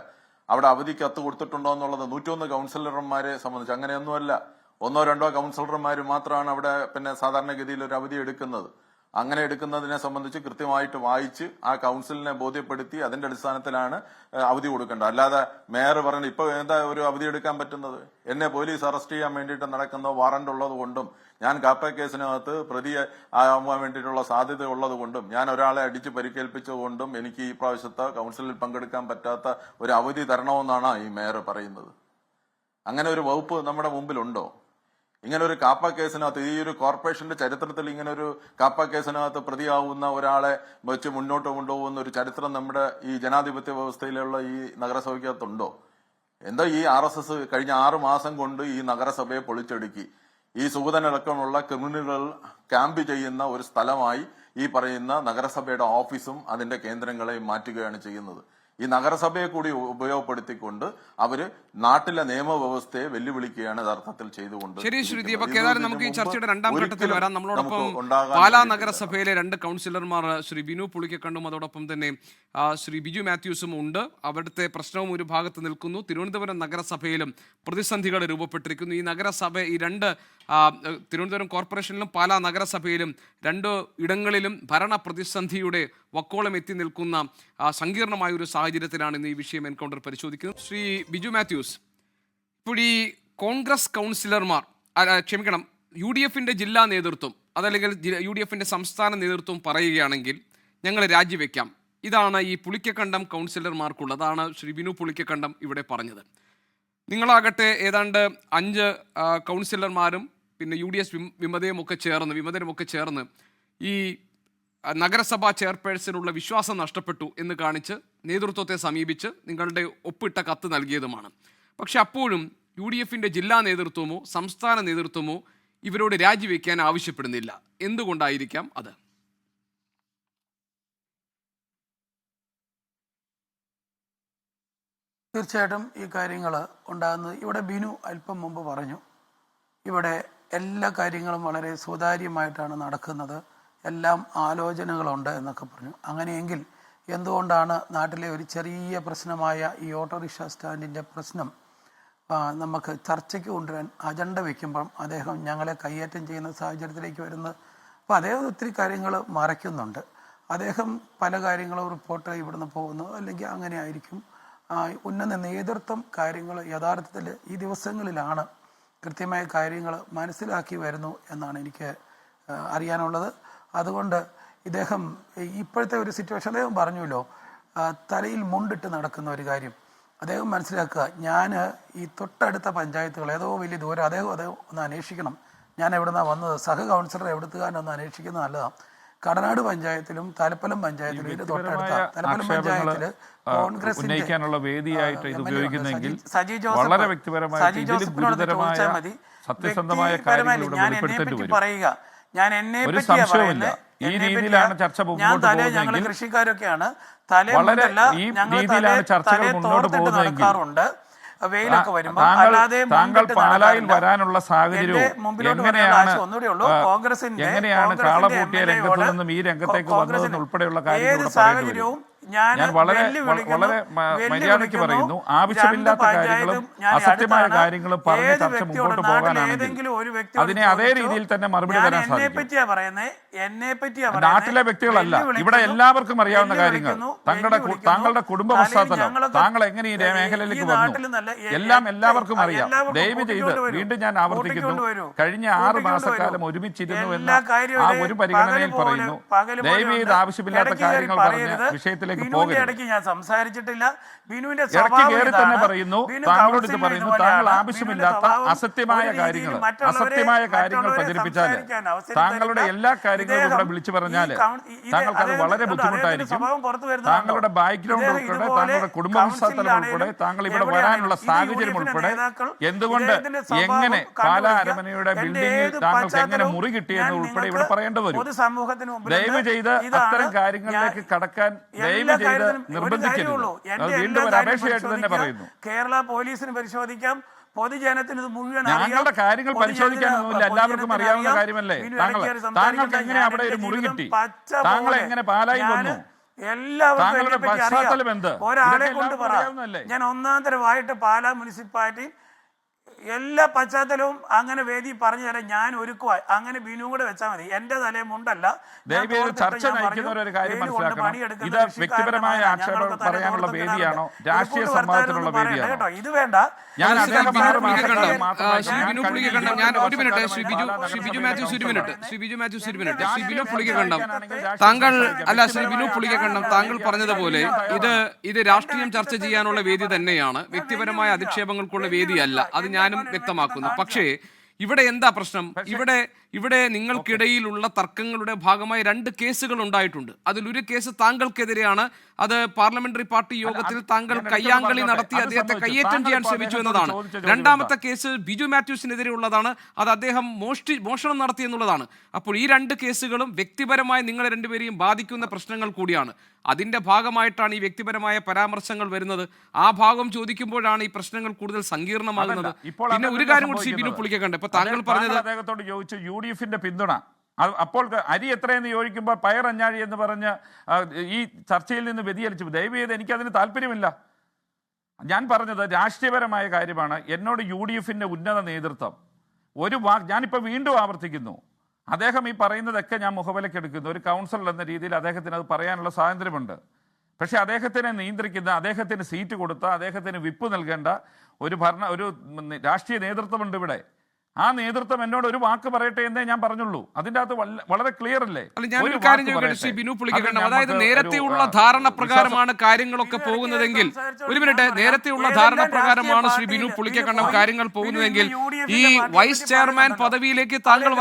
അവിടെ അവധി കത്ത് കൊടുത്തിട്ടുണ്ടോ എന്നുള്ളത് 101 കൗൺസിലർമാരെ സംബന്ധിച്ച് അങ്ങനെയൊന്നുമല്ല. 1-2 കൗൺസിലർമാർ മാത്രമാണ് അവിടെ പിന്നെ സാധാരണഗതിയിൽ ഒരു അവധി എടുക്കുന്നത്. അങ്ങനെ എടുക്കുന്നതിനെ സംബന്ധിച്ച് കൃത്യമായിട്ട് വായിച്ച് ആ കൗൺസിലിനെ ബോധ്യപ്പെടുത്തി അതിന്റെ അടിസ്ഥാനത്തിലാണ് അവധി കൊടുക്കേണ്ടത്. അല്ലാതെ മേയർ പറഞ്ഞു ഇപ്പൊ എന്താ ഒരു അവധി എടുക്കാൻ പറ്റുന്നത്, എന്നെ പോലീസ് അറസ്റ്റ് ചെയ്യാൻ വേണ്ടിയിട്ട് നടക്കുന്ന വാറന്റ് ഉള്ളത് കൊണ്ടും ഞാൻ കാപ്പ കേസിനകത്ത് പ്രതിയെ ആവാൻ വേണ്ടിയിട്ടുള്ള സാധ്യത ഉള്ളത് കൊണ്ടും ഞാൻ ഒരാളെ അടിച്ച് പരിക്കേൽപ്പിച്ചതുകൊണ്ടും എനിക്ക് ഈ പ്രാവശ്യത്തെ കൗൺസിലിൽ പങ്കെടുക്കാൻ പറ്റാത്ത ഒരു അവധി തരണമെന്നാണ് ഈ മേയർ പറയുന്നത്. അങ്ങനെ ഒരു വകുപ്പ് നമ്മുടെ മുമ്പിലുണ്ടോ? ഇങ്ങനെ ഒരു കാപ്പ കേസിനകത്ത്, ഈ ഒരു കോർപ്പറേഷന്റെ ചരിത്രത്തിൽ ഇങ്ങനെ ഒരു കാപ്പ കേസിനകത്ത് പ്രതിയാവുന്ന ഒരാളെ വെച്ച് മുന്നോട്ട് കൊണ്ടുപോകുന്ന ഒരു ചരിത്രം നമ്മുടെ ഈ ജനാധിപത്യ വ്യവസ്ഥയിലുള്ള ഈ നഗരസഭയ്ക്കകത്തുണ്ടോ? എന്താ ഈ RSS കഴിഞ്ഞ 6 മാസം കൊണ്ട് ഈ നഗരസഭയെ പൊളിച്ചടുക്കി. ഈ സുഗതനടക്കമുള്ള ക്രിമിനലുകൾ ക്യാമ്പ് ചെയ്യുന്ന ഒരു സ്ഥലമായി ഈ പറയുന്ന നഗരസഭയുടെ ഓഫീസും അതിന്റെ കേന്ദ്രങ്ങളെയും മാറ്റുകയാണ് ചെയ്യുന്നത്. ഈ നഗരസഭയെ കൂടി ഉപയോഗപ്പെടുത്തിക്കൊണ്ട് അവര് നാട്ടിലെ നിയമവ്യവസ്ഥയെ വെല്ലുവിളിക്കുകയാണ് യഥാർത്ഥത്തിൽ ചെയ്തുകൊണ്ട്. ശരി ശ്രീ ദീപക്, ഏതായാലും നമുക്ക് ഈ ചർച്ചയുടെ രണ്ടാം ഘട്ടത്തിൽ വരാം. നമ്മളോടൊപ്പം പാലാ നഗരസഭയിലെ 2 കൗൺസിലർമാർ ശ്രീ ബിനു പുളിക്കക്കണ്ടും അതോടൊപ്പം തന്നെ ശ്രീ ബിജു മാത്യൂസും ഉണ്ട്. അവിടുത്തെ പ്രശ്നവും ഒരു ഭാഗത്ത് നിൽക്കുന്നു. തിരുവനന്തപുരം നഗരസഭയിലും പ്രതിസന്ധികൾ രൂപപ്പെട്ടിരിക്കുന്നു. ഈ നഗരസഭ ഈ 2 തിരുവനന്തപുരം കോർപ്പറേഷനിലും പാലാ നഗരസഭയിലും 2 ഇടങ്ങളിലും ഭരണ പ്രതിസന്ധിയുടെ വക്കോളം എത്തി നിൽക്കുന്ന സങ്കീർണമായ ഒരു സാഹചര്യത്തിലാണ് ഇന്ന് ഈ വിഷയം എൻകൗണ്ടർ പരിശോധിക്കുന്നത്. ശ്രീ ബിജു മാത്യൂസ്, ഇപ്പോൾ ഈ കോൺഗ്രസ് കൗൺസിലർമാർ ക്ഷമിക്കണം UDFന്റെ ജില്ലാ നേതൃത്വം അതല്ലെങ്കിൽ UDFന്റെ സംസ്ഥാന നേതൃത്വം പറയുകയാണെങ്കിൽ ഞങ്ങൾ രാജിവെക്കാം, ഇതാണ് ഈ പുളിക്കക്കണ്ടം കൗൺസിലർമാർക്കുള്ളത്. അതാണ് ശ്രീ ബിനു പുളിക്കക്കണ്ടം ഇവിടെ പറഞ്ഞത്. നിങ്ങളാകട്ടെ ഏതാണ്ട് 5 കൗൺസിലർമാരും പിന്നെ UDS വിമതരുമൊക്കെ ചേർന്ന് ഈ നഗരസഭാ ചെയർപേഴ്സണുള്ള വിശ്വാസം നഷ്ടപ്പെട്ടു എന്ന് കാണിച്ച് നേതൃത്വത്തെ സമീപിച്ച് നിങ്ങളുടെ ഒപ്പിട്ട കത്ത് നൽകിയതുമാണ്. പക്ഷെ അപ്പോഴും UDFന്റെ ജില്ലാ നേതൃത്വമോ സംസ്ഥാന നേതൃത്വമോ ഇവരോട് രാജിവെക്കാൻ ആവശ്യപ്പെടുന്നില്ല. എന്തുകൊണ്ടായിരിക്കാം അത്? തീർച്ചയായിട്ടും ഈ കാര്യങ്ങൾ ഉണ്ടാകുന്നത് ഇവിടെ ബിനു അല്പം മുമ്പ് പറഞ്ഞു, ഇവിടെ എല്ലാ കാര്യങ്ങളും വളരെ സുതാര്യമായിട്ടാണ് നടക്കുന്നത്, എല്ലാം ആലോചനകളുണ്ട് എന്നൊക്കെ പറഞ്ഞു. അങ്ങനെയെങ്കിൽ എന്തുകൊണ്ടാണ് നാട്ടിലെ ഒരു ചെറിയ പ്രശ്നമായ ഈ ഓട്ടോറിക്ഷ സ്റ്റാൻഡിൻ്റെ പ്രശ്നം നമുക്ക് ചർച്ചയ്ക്ക് കൊണ്ടുവരാൻ അജണ്ട വയ്ക്കുമ്പം അദ്ദേഹം ഞങ്ങളെ കയ്യേറ്റം ചെയ്യുന്ന സാഹചര്യത്തിലേക്ക് വരുന്നത്? അപ്പോൾ അദ്ദേഹം ഒത്തിരി കാര്യങ്ങൾ മറയ്ക്കുന്നുണ്ട്. അദ്ദേഹം പല കാര്യങ്ങളും റിപ്പോർട്ട് ഇവിടുന്ന് പോകുന്നു, അല്ലെങ്കിൽ അങ്ങനെ ആയിരിക്കും. ഉന്നത നേതൃത്വം കാര്യങ്ങൾ യഥാർത്ഥത്തിൽ ഈ ദിവസങ്ങളിലാണ് കൃത്യമായ കാര്യങ്ങൾ മനസ്സിലാക്കി വരുന്നു എന്നാണ് എനിക്ക് അറിയാനുള്ളത്. അതുകൊണ്ട് ഇദ്ദേഹം ഇപ്പോഴത്തെ ഒരു സിറ്റുവേഷൻ അദ്ദേഹം പറഞ്ഞല്ലോ, തലയിൽ മുണ്ടിട്ട് നടക്കുന്ന ഒരു കാര്യം അദ്ദേഹം മനസ്സിലാക്കുക. ഞാൻ ഈ തൊട്ടടുത്ത പഞ്ചായത്തുകൾ ഏതോ വലിയ ദൂരം അദ്ദേഹം ഒന്ന് അന്വേഷിക്കണം. ഞാൻ എവിടുന്നാണ് വന്നത്, സഹ കൗൺസിലർ എവിടുത്തുകാരനൊന്ന് അന്വേഷിക്കുന്നത് നല്ലതാണ്. കടനാട് പഞ്ചായത്തിലും തലപ്പലം പഞ്ചായത്തിലും ഇത് തൊട്ടടുത്ത തലപ്പലം പഞ്ചായത്തില് കോൺഗ്രസിന്റെ സജി ജോസഫിനോട് ചോദിച്ചാൽ മതി. ഞാൻ എന്നെ പറ്റി പറയുക, ഞാൻ എന്നെ പറ്റിയാ പറയുന്നത്. ഞാൻ തലേ ഞങ്ങൾ കൃഷിക്കാരൊക്കെയാണ്, തലേന്നല്ല ഞങ്ങൾ തലേ തോർത്തിട്ട് നടക്കാറുണ്ട് വെയിലൊക്കെ വരുമ്പോൾ. അല്ലാതെ പാലായിൽ വരാനുള്ള സാഹചര്യം ഒന്നുകൂടെ ഉള്ളൂ. കോൺഗ്രസിന്റെ ഏത് സാഹചര്യവും ഞാൻ വളരെ മര്യാദയ്ക്ക് പറയുന്നു. ആവശ്യമില്ലാത്ത കാര്യങ്ങളും അസത്യമായ കാര്യങ്ങളും പറഞ്ഞ് ചർച്ച മുമ്പോട്ട് പോകാനാണെങ്കിൽ അതിനെ അതേ രീതിയിൽ തന്നെ മറുപടി തരാൻ സാധിക്കും. നാട്ടിലെ വ്യക്തികളല്ല, ഇവിടെ എല്ലാവർക്കും അറിയാവുന്ന കാര്യങ്ങൾ, താങ്കളുടെ കുടുംബ പശ്ചാത്തലം, താങ്കൾ എങ്ങനെ ഈ മേഖലയിലേക്ക് വന്നു, എല്ലാം എല്ലാവർക്കും അറിയാം. ദയവ് ചെയ്ത് വീണ്ടും ഞാൻ ആവർത്തിക്കുന്നു, കഴിഞ്ഞ 6 മാസക്കാലം ഒരുമിച്ചിരുന്നു എന്ന ആ ഒരു പരിഗണനയിൽ പറയുന്നു. ദയവ് ചെയ്ത് ആവശ്യമില്ലാത്ത കാര്യങ്ങൾ പറഞ്ഞ് വിഷയത്തിലേക്ക് ഭാഗങ്ങളിലേക്ക് പോകരുത്. ഇടയ്ക്ക് ഞാൻ സംസാരിച്ചിട്ടില്ല. ബിനുവിന്റെ ഇടയ്ക്ക് കയറി തന്നെ പറയുന്നു, താങ്കളോട് ഇത് പറയുന്നു, താങ്കൾ ആവശ്യമില്ലാത്ത അസത്യമായ കാര്യങ്ങൾ പ്രചരിപ്പിച്ചാൽ താങ്കളുടെ എല്ലാ കാര്യങ്ങളും ഇവിടെ വിളിച്ചു പറഞ്ഞാൽ താങ്കൾക്ക് അത് വളരെ ബുദ്ധിമുട്ടായിരിക്കും. താങ്കളുടെ ബാക്ക്ഗ്രൗണ്ട് ഉൾപ്പെടെ, താങ്കളുടെ കുടുംബ പശ്ചാത്തലം ഉൾപ്പെടെ, താങ്കൾ ഇവിടെ വരാനുള്ള സാഹചര്യം ഉൾപ്പെടെ, എന്തുകൊണ്ട് എങ്ങനെ പാലാ അരമനയുടെ ബിൽഡിംഗിൽ താങ്കൾക്ക് എങ്ങനെ മുറി കിട്ടിയെന്ന് ഉൾപ്പെടെ ഇവിടെ പറയേണ്ടി വരും. ദയവ് ചെയ്ത് അത്തരം കാര്യങ്ങളിലേക്ക് കടക്കാൻ ദയവ് ചെയ്ത് നിർബന്ധിക്കരുത്. അത് വീണ്ടും ഒരു അപേക്ഷയായിട്ട് തന്നെ പറയുന്നു. കേരള പോലീസിന് പരിശോധിക്കാം, പൊതുജനത്തിന് ഇത് മുഴുവൻ ഞങ്ങളുടെ കാര്യങ്ങൾ പരിശോധിക്കാനൊന്നുമില്ല, എല്ലാവർക്കും അറിയാവുന്ന കാര്യമല്ലേ. താങ്കൾക്ക് എങ്ങനെ അവിടെ ഒരു മുറി കിട്ടി, താങ്കൾ എങ്ങനെ പാലായിൽ വന്നു, താങ്കളുടെ പശ്ചാത്തലം എന്ത്, ഒരാളെ കൊണ്ട് പറയാം. ഞാൻ ഒന്നാം തരമായിട്ട് പാലാ മുനിസിപ്പാലിറ്റി എല്ലാ പശ്ചാത്തലവും അങ്ങനെ വേദി പറഞ്ഞു തരാൻ ഞാൻ ഒരുക്കുക. അങ്ങനെ ബിനു കൂടെ വെച്ചാൽ മതി. എന്റെ തലമുണ്ടല്ല. ചർച്ച നയിക്കുന്നവർ ഒരു കാര്യം മനസ്സിലാക്കണം, ഇത് വ്യക്തിപരമായ ആക്ഷേപം പറയാനുള്ള വേദിയാണോ രാഷ്ട്രീയ സംവാദത്തിനുള്ള വേദിയാണോ? കേട്ടോ, ഇത് വേണ്ട. ഞാൻ ഒരു മിനിറ്റ് ശ്രീ ബിജു മാത്യൂസ്, ഒരു മിനിറ്റ് ശ്രീ ബിജു മാത്യൂസ്, ഒരു മിനിറ്റ് ശ്രീ ബിനു പുളിക്കക്കണ്ടം, താങ്കൾ ശ്രീ ബിനു പുളിക്കക്കണ്ടം, താങ്കൾ പറഞ്ഞതുപോലെ ഇത് രാഷ്ട്രീയം ചർച്ച ചെയ്യാനുള്ള വേദി തന്നെയാണ്, വ്യക്തിപരമായ അധിക്ഷേപങ്ങൾക്കുള്ള വേദിയല്ല. അത് ഞാനും വ്യക്തമാക്കുന്നു. പക്ഷേ ഇവിടെ എന്താ പ്രശ്നം? ഇവിടെ നിങ്ങൾക്കിടയിലുള്ള തർക്കങ്ങളുടെ ഭാഗമായി 2 കേസുകൾ ഉണ്ടായിട്ടുണ്ട്. അതിലൊരു കേസ് താങ്കൾക്കെതിരെയാണ്. അത് പാർലമെന്ററി പാർട്ടി യോഗത്തിൽ താങ്കൾ കയ്യാങ്കളി നടത്തി അദ്ദേഹത്തെ കയ്യേറ്റം ചെയ്യാൻ ശ്രമിച്ചു എന്നതാണ്. രണ്ടാമത്തെ കേസ് ബിജു മാത്യൂസിനെതിരെയുള്ളതാണ്. അത് അദ്ദേഹം മോഷണം നടത്തി എന്നുള്ളതാണ്. അപ്പോൾ ഈ 2 കേസുകളും വ്യക്തിപരമായി നിങ്ങളെ രണ്ടുപേരെയും ബാധിക്കുന്ന പ്രശ്നങ്ങൾ കൂടിയാണ്. അതിന്റെ ഭാഗമായിട്ടാണ് ഈ വ്യക്തിപരമായ പരാമർശങ്ങൾ വരുന്നത്. ആ ഭാഗം ചോദിക്കുമ്പോഴാണ് ഈ പ്രശ്നങ്ങൾ കൂടുതൽ സങ്കീർണമാകുന്നത്. പിന്നെ ഒരു കാര്യം കൂടി ബിനു പുളിക്കക്കണ്ടം, ഇപ്പൊ താങ്കൾ പറഞ്ഞത് അദ്ദേഹത്തോട് ചോദിച്ചു UDF പിന്തുണ, അപ്പോൾ അരി എത്രയെന്ന് ചോദിക്കുമ്പോൾ പയർ അഞ്ഞാഴി എന്ന് പറഞ്ഞ് ഈ ചർച്ചയിൽ നിന്ന് വ്യതിചലിച്ചു. ദയവ് ചെയ്ത് എനിക്കതിന് താല്പര്യമില്ല. ഞാൻ പറഞ്ഞത് രാഷ്ട്രീയപരമായ കാര്യമാണ്. എന്നോട് UDF ഉന്നത നേതൃത്വം ഒരു ഞാനിപ്പോൾ വീണ്ടും ആവർത്തിക്കുന്നു, അദ്ദേഹം ഈ പറയുന്നതൊക്കെ ഞാൻ മുഖവിലക്കെടുക്കുന്നു. ഒരു കൗൺസിലർ എന്ന രീതിയിൽ അദ്ദേഹത്തിന് അത് പറയാനുള്ള സ്വാതന്ത്ര്യമുണ്ട്. പക്ഷേ അദ്ദേഹത്തിനെ നിയന്ത്രിക്കുന്ന, അദ്ദേഹത്തിന് സീറ്റ് കൊടുത്ത, അദ്ദേഹത്തിന് വിപ്പ് നൽകേണ്ട ഒരു രാഷ്ട്രീയ നേതൃത്വമുണ്ട് ഇവിടെ. ആ നേതൃത്വം എന്നോട് ഒരു വാക്ക് പറയട്ടെ എന്നേ ഞാൻ പറഞ്ഞുള്ളൂ. അതിന്റെ അകത്ത് വളരെ ക്ലിയർ അല്ലേ? അതായത് നേരത്തെയുള്ള ധാരണ പ്രകാരമാണ് കാര്യങ്ങളൊക്കെ പോകുന്നതെങ്കിൽ, ഒരു മിനിറ്റ്, നേരത്തെയുള്ള ധാരണ പ്രകാരമാണ് ശ്രീ ബിനു പുളിക്കക്കണ്ടം കാര്യങ്ങൾ പോകുന്നതെങ്കിൽ ഈ വൈസ് ചെയർമാൻ പദവിയിലേക്ക് താങ്കൾ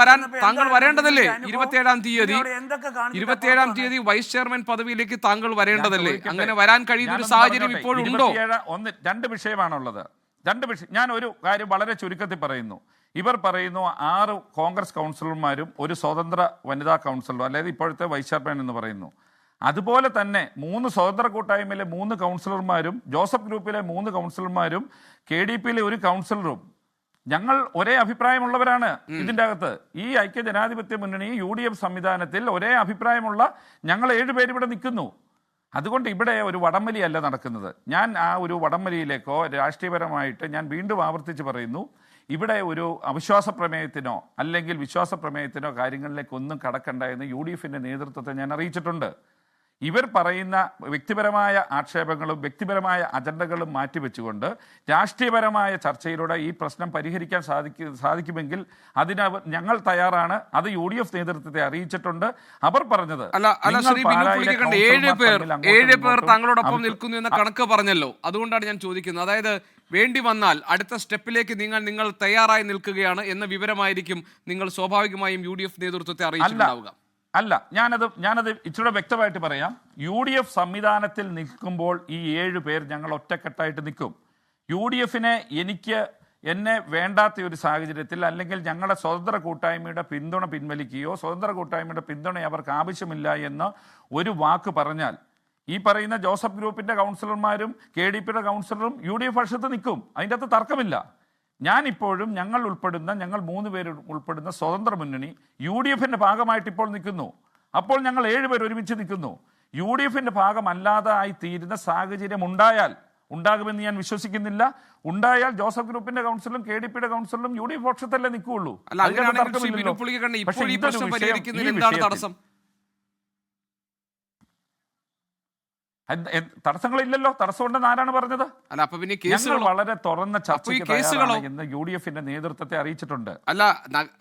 വരേണ്ടതല്ലേ? 27-ാം തീയതി വൈസ് ചെയർമാൻ പദവിയിലേക്ക് താങ്കൾ വരേണ്ടതല്ലേ? അങ്ങനെ വരാൻ കഴിയുന്ന ഒരു സാഹചര്യം ഇപ്പോഴുണ്ടോ? 2 വിഷയമാണുള്ളത്. 2 വിഷയം. ഞാൻ ഒരു കാര്യം വളരെ ചുരുക്കത്തിൽ പറയുന്നു. ഇവർ പറയുന്നു 6 കോൺഗ്രസ് കൗൺസിലർമാരും ഒരു സ്വതന്ത്ര വനിതാ കൗൺസിലറും, അതായത് ഇപ്പോഴത്തെ വൈസ് ചെയർമാൻ എന്ന് പറയുന്നു. അതുപോലെ തന്നെ 3 സ്വതന്ത്ര കൂട്ടായ്മയിലെ 3 കൗൺസിലർമാരും, ജോസഫ് ഗ്രൂപ്പിലെ 3 കൗൺസിലർമാരും, KDPയിലെ ഒരു കൗൺസിലറും ഞങ്ങൾ ഒരേ അഭിപ്രായമുള്ളവരാണ്. ഇതിൻ്റെ അകത്ത് ഈ ഐക്യജനാധിപത്യ മുന്നണി UDF സംവിധാനത്തിൽ ഒരേ അഭിപ്രായമുള്ള ഞങ്ങൾ 7 പേര് ഇവിടെ നിൽക്കുന്നു. അതുകൊണ്ട് ഇവിടെ ഒരു വടംവലിയല്ല നടക്കുന്നത്. ഞാൻ ആ ഒരു വടംവലിയിലേക്കോ രാഷ്ട്രീയപരമായിട്ട് ഞാൻ വീണ്ടും ആവർത്തിച്ച് പറയുന്നു, ഇവിടെ ഒരു അവിശ്വാസ പ്രമേയത്തിനോ അല്ലെങ്കിൽ വിശ്വാസ പ്രമേയത്തിനോ കാര്യങ്ങളിലേക്കൊന്നും കടക്കണ്ട എന്ന് UDF നേതൃത്വത്തെ ഞാൻ അറിയിച്ചിട്ടുണ്ട്. ഇവർ പറയുന്ന വ്യക്തിപരമായ ആക്ഷേപങ്ങളും വ്യക്തിപരമായ അജണ്ടകളും മാറ്റിവെച്ചുകൊണ്ട് രാഷ്ട്രീയപരമായ ചർച്ചയിലൂടെ ഈ പ്രശ്നം പരിഹരിക്കാൻ സാധിക്കുമെങ്കിൽ അതിന് ഞങ്ങൾ തയ്യാറാണ്. അത് UDF നേതൃത്വത്തെ അറിയിച്ചിട്ടുണ്ട്. അവർ പറഞ്ഞത് 7 പേർ താങ്കളോടൊപ്പം നിൽക്കുന്നു എന്ന കണക്ക് പറഞ്ഞല്ലോ. അതുകൊണ്ടാണ് ഞാൻ ചോദിക്കുന്നത്. അതായത് വേണ്ടി വന്നാൽ അടുത്ത സ്റ്റെപ്പിലേക്ക് നിങ്ങൾ തയ്യാറായി നിൽക്കുകയാണ് എന്ന വിവരമായിരിക്കും നിങ്ങൾ സ്വാഭാവികമായും UDF നേതൃത്വത്തെ അറിയിച്ചിട്ടുണ്ടാവുക. അല്ല, ഞാനത് ഇച്ചിരി വ്യക്തമായിട്ട് പറയാം. UDF സംവിധാനത്തിൽ നിൽക്കുമ്പോൾ ഈ 7 പേർ ഞങ്ങൾ ഒറ്റക്കെട്ടായിട്ട് നിൽക്കും. UDF എന്നെ വേണ്ടാത്ത ഒരു സാഹചര്യത്തിൽ, അല്ലെങ്കിൽ ഞങ്ങളുടെ സ്വതന്ത്ര കൂട്ടായ്മയുടെ പിന്തുണ പിൻവലിക്കുകയോ സ്വതന്ത്ര കൂട്ടായ്മയുടെ പിന്തുണ അവർക്ക് ആവശ്യമില്ല എന്ന് ഒരു വാക്ക് പറഞ്ഞാൽ, ഈ പറയുന്ന ജോസഫ് ഗ്രൂപ്പിന്റെ കൗൺസിലർമാരും KDPയുടെ കൗൺസിലറും UDF പക്ഷത്ത് നിൽക്കും. അതിൻ്റെ അകത്ത് തർക്കമില്ല. ഞാനിപ്പോഴും ഞങ്ങൾ 3 പേര് ഉൾപ്പെടുന്ന സ്വതന്ത്ര മുന്നണി UDF ഭാഗമായിട്ട് ഇപ്പോൾ നിൽക്കുന്നു. അപ്പോൾ ഞങ്ങൾ 7 പേർ ഒരുമിച്ച് നിൽക്കുന്നു. UDF ഭാഗമല്ലാതായി തീരുന്ന സാഹചര്യം ഉണ്ടാകുമെന്ന് ഞാൻ വിശ്വസിക്കുന്നില്ല. ഉണ്ടായാൽ ജോസഫ് ഗ്രൂപ്പിന്റെ കൗൺസിലും KDPയുടെ കൗൺസിലും UDF പക്ഷത്തല്ലേ നിൽക്കുകയുള്ളൂ. തടസ്സങ്ങളില്ലല്ലോ. തടസ്സമുണ്ടെന്ന് ആരാണ് പറഞ്ഞത്? ഞങ്ങൾ വളരെ തുറന്ന ചർച്ചയ്ക്ക് എന്ന് UDF നേതൃത്വത്തെ അറിയിച്ചിട്ടുണ്ട്.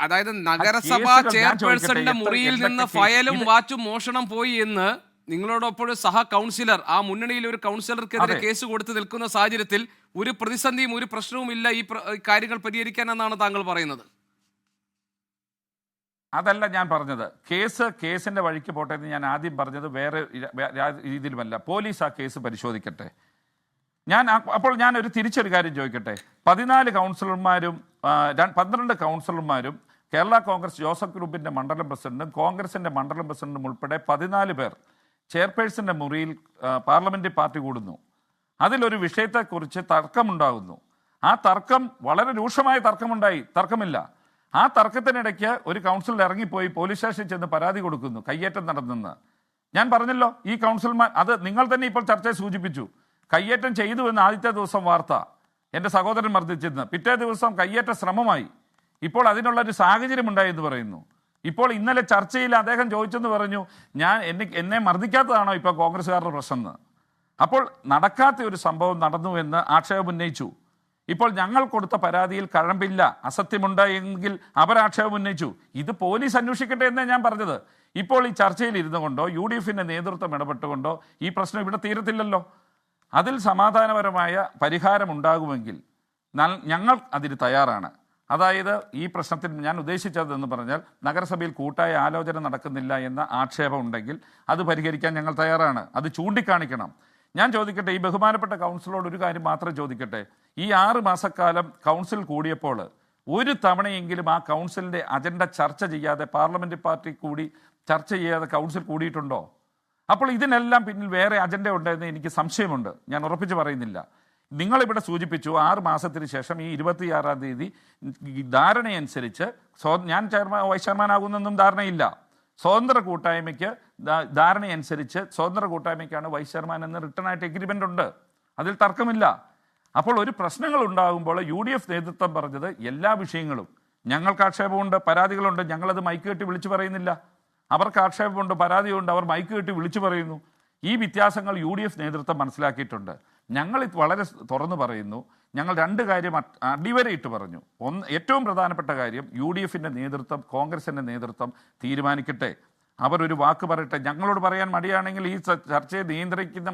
അതായത് നഗരസഭാ ചെയർപേഴ്സന്റെ മുറിയിൽ നിന്ന് ഫയലും വാച്ചും മോഷണം പോയി എന്ന് നിങ്ങളോടൊപ്പം ഒരു സഹ കൗൺസിലർ, ആ മുന്നണിയിലെ ഒരു കൗൺസിലർക്കെതിരെ കേസ് കൊടുത്ത് നിൽക്കുന്ന സാഹചര്യത്തിൽ ഒരു പ്രതിസന്ധിയും ഒരു പ്രശ്നവും ഇല്ല ഈ കാര്യങ്ങൾ പരിഹരിക്കാൻ എന്നാണ് താങ്കൾ പറയുന്നത്. അതല്ല ഞാൻ പറഞ്ഞത്. കേസിന്റെ വഴിക്ക് പോട്ടെ എന്ന് ഞാൻ ആദ്യം പറഞ്ഞത് വേറെ രീതിയിലുമല്ല. പോലീസ് ആ കേസ് പരിശോധിക്കട്ടെ. അപ്പോൾ ഞാൻ തിരിച്ചൊരു കാര്യം ചോദിക്കട്ടെ. 14 കൗൺസിലർമാരും 12 കൗൺസിലർമാരും കേരള കോൺഗ്രസ് ജോസഫ് ഗ്രൂപ്പിന്റെ മണ്ഡലം പ്രസിഡന്റും കോൺഗ്രസിന്റെ മണ്ഡലം പ്രസിഡന്റും ഉൾപ്പെടെ 14 പേർ ചെയർപേഴ്സന്റെ മുറിയിൽ പാർലമെന്ററി പാർട്ടി കൂടുന്നു. അതിലൊരു വിഷയത്തെക്കുറിച്ച് തർക്കമുണ്ടാകുന്നു. ആ തർക്കം വളരെ രൂക്ഷമായ തർക്കമില്ല. ആ തർക്കത്തിനിടയ്ക്ക് ഒരു കൗൺസിലർ ഇറങ്ങിപ്പോയി പോലീസ് സ്റ്റേഷനിൽ ചെന്ന് പരാതി കൊടുക്കുന്നു, കയ്യേറ്റം നടന്നെന്ന്. ഞാൻ പറഞ്ഞല്ലോ, ഈ കൗൺസിലർമാർ, അത് നിങ്ങൾ തന്നെ ഇപ്പോൾ ചർച്ചയെ സൂചിപ്പിച്ചു, കയ്യേറ്റം ചെയ്തു എന്ന് ആദ്യത്തെ ദിവസം വാർത്ത, എൻ്റെ സഹോദരൻ മർദ്ദിച്ചെന്ന്. പിറ്റേ ദിവസം കയ്യേറ്റ ശ്രമമായി. ഇപ്പോൾ അതിനുള്ളൊരു സാഹചര്യം ഉണ്ടായി എന്ന് പറയുന്നു. ഇപ്പോൾ ഇന്നലെ ചർച്ചയിൽ അദ്ദേഹം ചോദിച്ചെന്ന് പറഞ്ഞു, എന്നെ മർദ്ദിക്കാത്തതാണോ ഇപ്പോൾ കോൺഗ്രസ്സുകാരുടെ പ്രശ്നം എന്ന്. അപ്പോൾ നടക്കാത്ത ഒരു സംഭവം നടന്നു എന്ന് ആക്ഷേപം ഉന്നയിച്ചു. ഇപ്പോൾ ഞങ്ങൾ കൊടുത്ത പരാതിയിൽ കഴമ്പില്ല, അസത്യമുണ്ടായെങ്കിൽ അവർ ആക്ഷേപം ഉന്നയിച്ചു. ഇത് പോലീസ് അന്വേഷിക്കട്ടെ എന്നേ ഞാൻ പറഞ്ഞത്. ഇപ്പോൾ ഈ ചർച്ചയിൽ ഇരുന്നു കൊണ്ടോ UDFന്റെ നേതൃത്വം ഇടപെട്ടുകൊണ്ടോ ഈ പ്രശ്നം ഇവിടെ തീരത്തില്ലല്ലോ. അതിൽ സമാധാനപരമായ പരിഹാരം ഉണ്ടാകുമെങ്കിൽ ഞങ്ങൾ അതിന് തയ്യാറാണ്. അതായത് ഈ പ്രശ്നത്തിൽ ഞാൻ ഉദ്ദേശിച്ചതെന്ന് പറഞ്ഞാൽ നഗരസഭയിൽ കൂട്ടായ ആലോചന നടക്കുന്നില്ല എന്ന ആക്ഷേപം ഉണ്ടെങ്കിൽ അത് പരിഹരിക്കാൻ ഞങ്ങൾ തയ്യാറാണ്. അത് ചൂണ്ടിക്കാണിക്കണം. ഞാൻ ചോദിക്കട്ടെ, ഈ ബഹുമാനപ്പെട്ട കൗൺസിലറോട് ഒരു കാര്യം മാത്രം ചോദിക്കട്ടെ. ഈ 6 മാസക്കാലം കൗൺസിൽ കൂടിയപ്പോൾ ഒരു തവണയെങ്കിലും ആ കൗൺസിലിൻ്റെ അജണ്ട ചർച്ച ചെയ്യാതെ പാർലമെന്റ് പാർട്ടി കൂടി ചർച്ച ചെയ്യാതെ കൗൺസിൽ കൂടിയിട്ടുണ്ടോ? അപ്പോൾ ഇതിനെല്ലാം പിന്നിൽ വേറെ അജണ്ട ഉണ്ടെന്ന് എനിക്ക് സംശയമുണ്ട്. ഞാൻ ഉറപ്പിച്ച് പറയുന്നില്ല. നിങ്ങളിവിടെ സൂചിപ്പിച്ചു 6 മാസത്തിന് ശേഷം ഈ 26-ാം തീയതി ധാരണയനുസരിച്ച് ഞാൻ വൈസ് ചെയർമാനാകുന്നൊന്നും ധാരണയില്ല. സ്വതന്ത്ര കൂട്ടായ്മയ്ക്ക് ധാരണയനുസരിച്ച് സ്വതന്ത്ര കൂട്ടായ്മയ്ക്കാണ് വൈസ് ചെയർമാൻ എന്ന് റിട്ടേൺ ആയിട്ട് എഗ്രിമെൻ്റ് ഉണ്ട്. അതിൽ തർക്കമില്ല. അപ്പോൾ ഒരു പ്രശ്നങ്ങൾ ഉണ്ടാകുമ്പോൾ UDF നേതൃത്വം പറഞ്ഞത് എല്ലാ വിഷയങ്ങളും ഞങ്ങൾക്ക് ആക്ഷേപമുണ്ട്, പരാതികളുണ്ട്, ഞങ്ങളത് മൈക്ക് കെട്ടി വിളിച്ചു പറയുന്നില്ല. അവർക്ക് ആക്ഷേപമുണ്ട്, പരാതിയുണ്ട്, അവർ മൈക്ക് കെട്ടി വിളിച്ചു പറയുന്നു. ഈ വ്യത്യാസങ്ങൾ UDF നേതൃത്വം മനസ്സിലാക്കിയിട്ടുണ്ട്. ഞങ്ങൾ ഇത് വളരെ തുറന്നു പറയുന്നു. ഞങ്ങൾ 2 കാര്യം അടിവരയിട്ട് പറഞ്ഞു. ഏറ്റവും പ്രധാനപ്പെട്ട കാര്യം UDFന്റെ നേതൃത്വം, കോൺഗ്രസിന്റെ നേതൃത്വം തീരുമാനിക്കട്ടെ. അവരൊരു വാക്ക് പറയട്ടെ. ഞങ്ങളോട് പറയാൻ മടിയാണെങ്കിൽ ഈ ചർച്ചയെ നിയന്ത്രിക്കുന്ന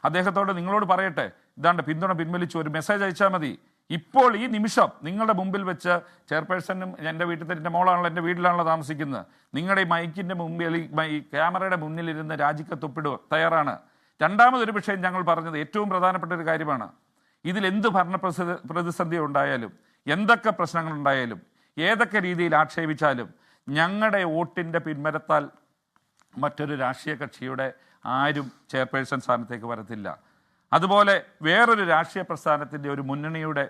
അദ്ദേഹത്തോട് നിങ്ങളോട് പറയട്ടെ, ഇതാണ്ട് പിന്തുണ പിൻവലിച്ചു, ഒരു മെസ്സേജ് അയച്ചാൽ മതി. ഇപ്പോൾ ഈ നിമിഷം നിങ്ങളുടെ മുമ്പിൽ വെച്ച് ചെയർപേഴ്സണും എൻ്റെ എൻ്റെ മോളാണല്ലോ, എൻ്റെ വീട്ടിലാണല്ലോ താമസിക്കുന്നത്, നിങ്ങളുടെ ഈ മൈക്കിൻ്റെ മുമ്പിൽ ഈ ക്യാമറയുടെ മുന്നിലിരുന്ന് രാജിക്കത്തൊപ്പിടുക തയ്യാറാണ്. രണ്ടാമതൊരു വിഷയം ഞങ്ങൾ പറഞ്ഞത് ഏറ്റവും പ്രധാനപ്പെട്ട ഒരു കാര്യമാണ്. ഇതിൽ എന്ത് ഭരണ പ്രതിസന്ധി ഉണ്ടായാലും, എന്തൊക്കെ പ്രശ്നങ്ങളുണ്ടായാലും, ഏതൊക്കെ രീതിയിൽ ആക്ഷേപിച്ചാലും ഞങ്ങളുടെ വോട്ടിൻ്റെ പിന്മരത്താൽ മറ്റൊരു രാഷ്ട്രീയ കക്ഷിയുടെ ആരും ചെയർപേഴ്സൺ സ്ഥാനത്തേക്ക് വരത്തില്ല. അതുപോലെ വേറൊരു രാഷ്ട്രീയ പ്രസ്ഥാനത്തിൻ്റെ ഒരു മുന്നണിയുടെ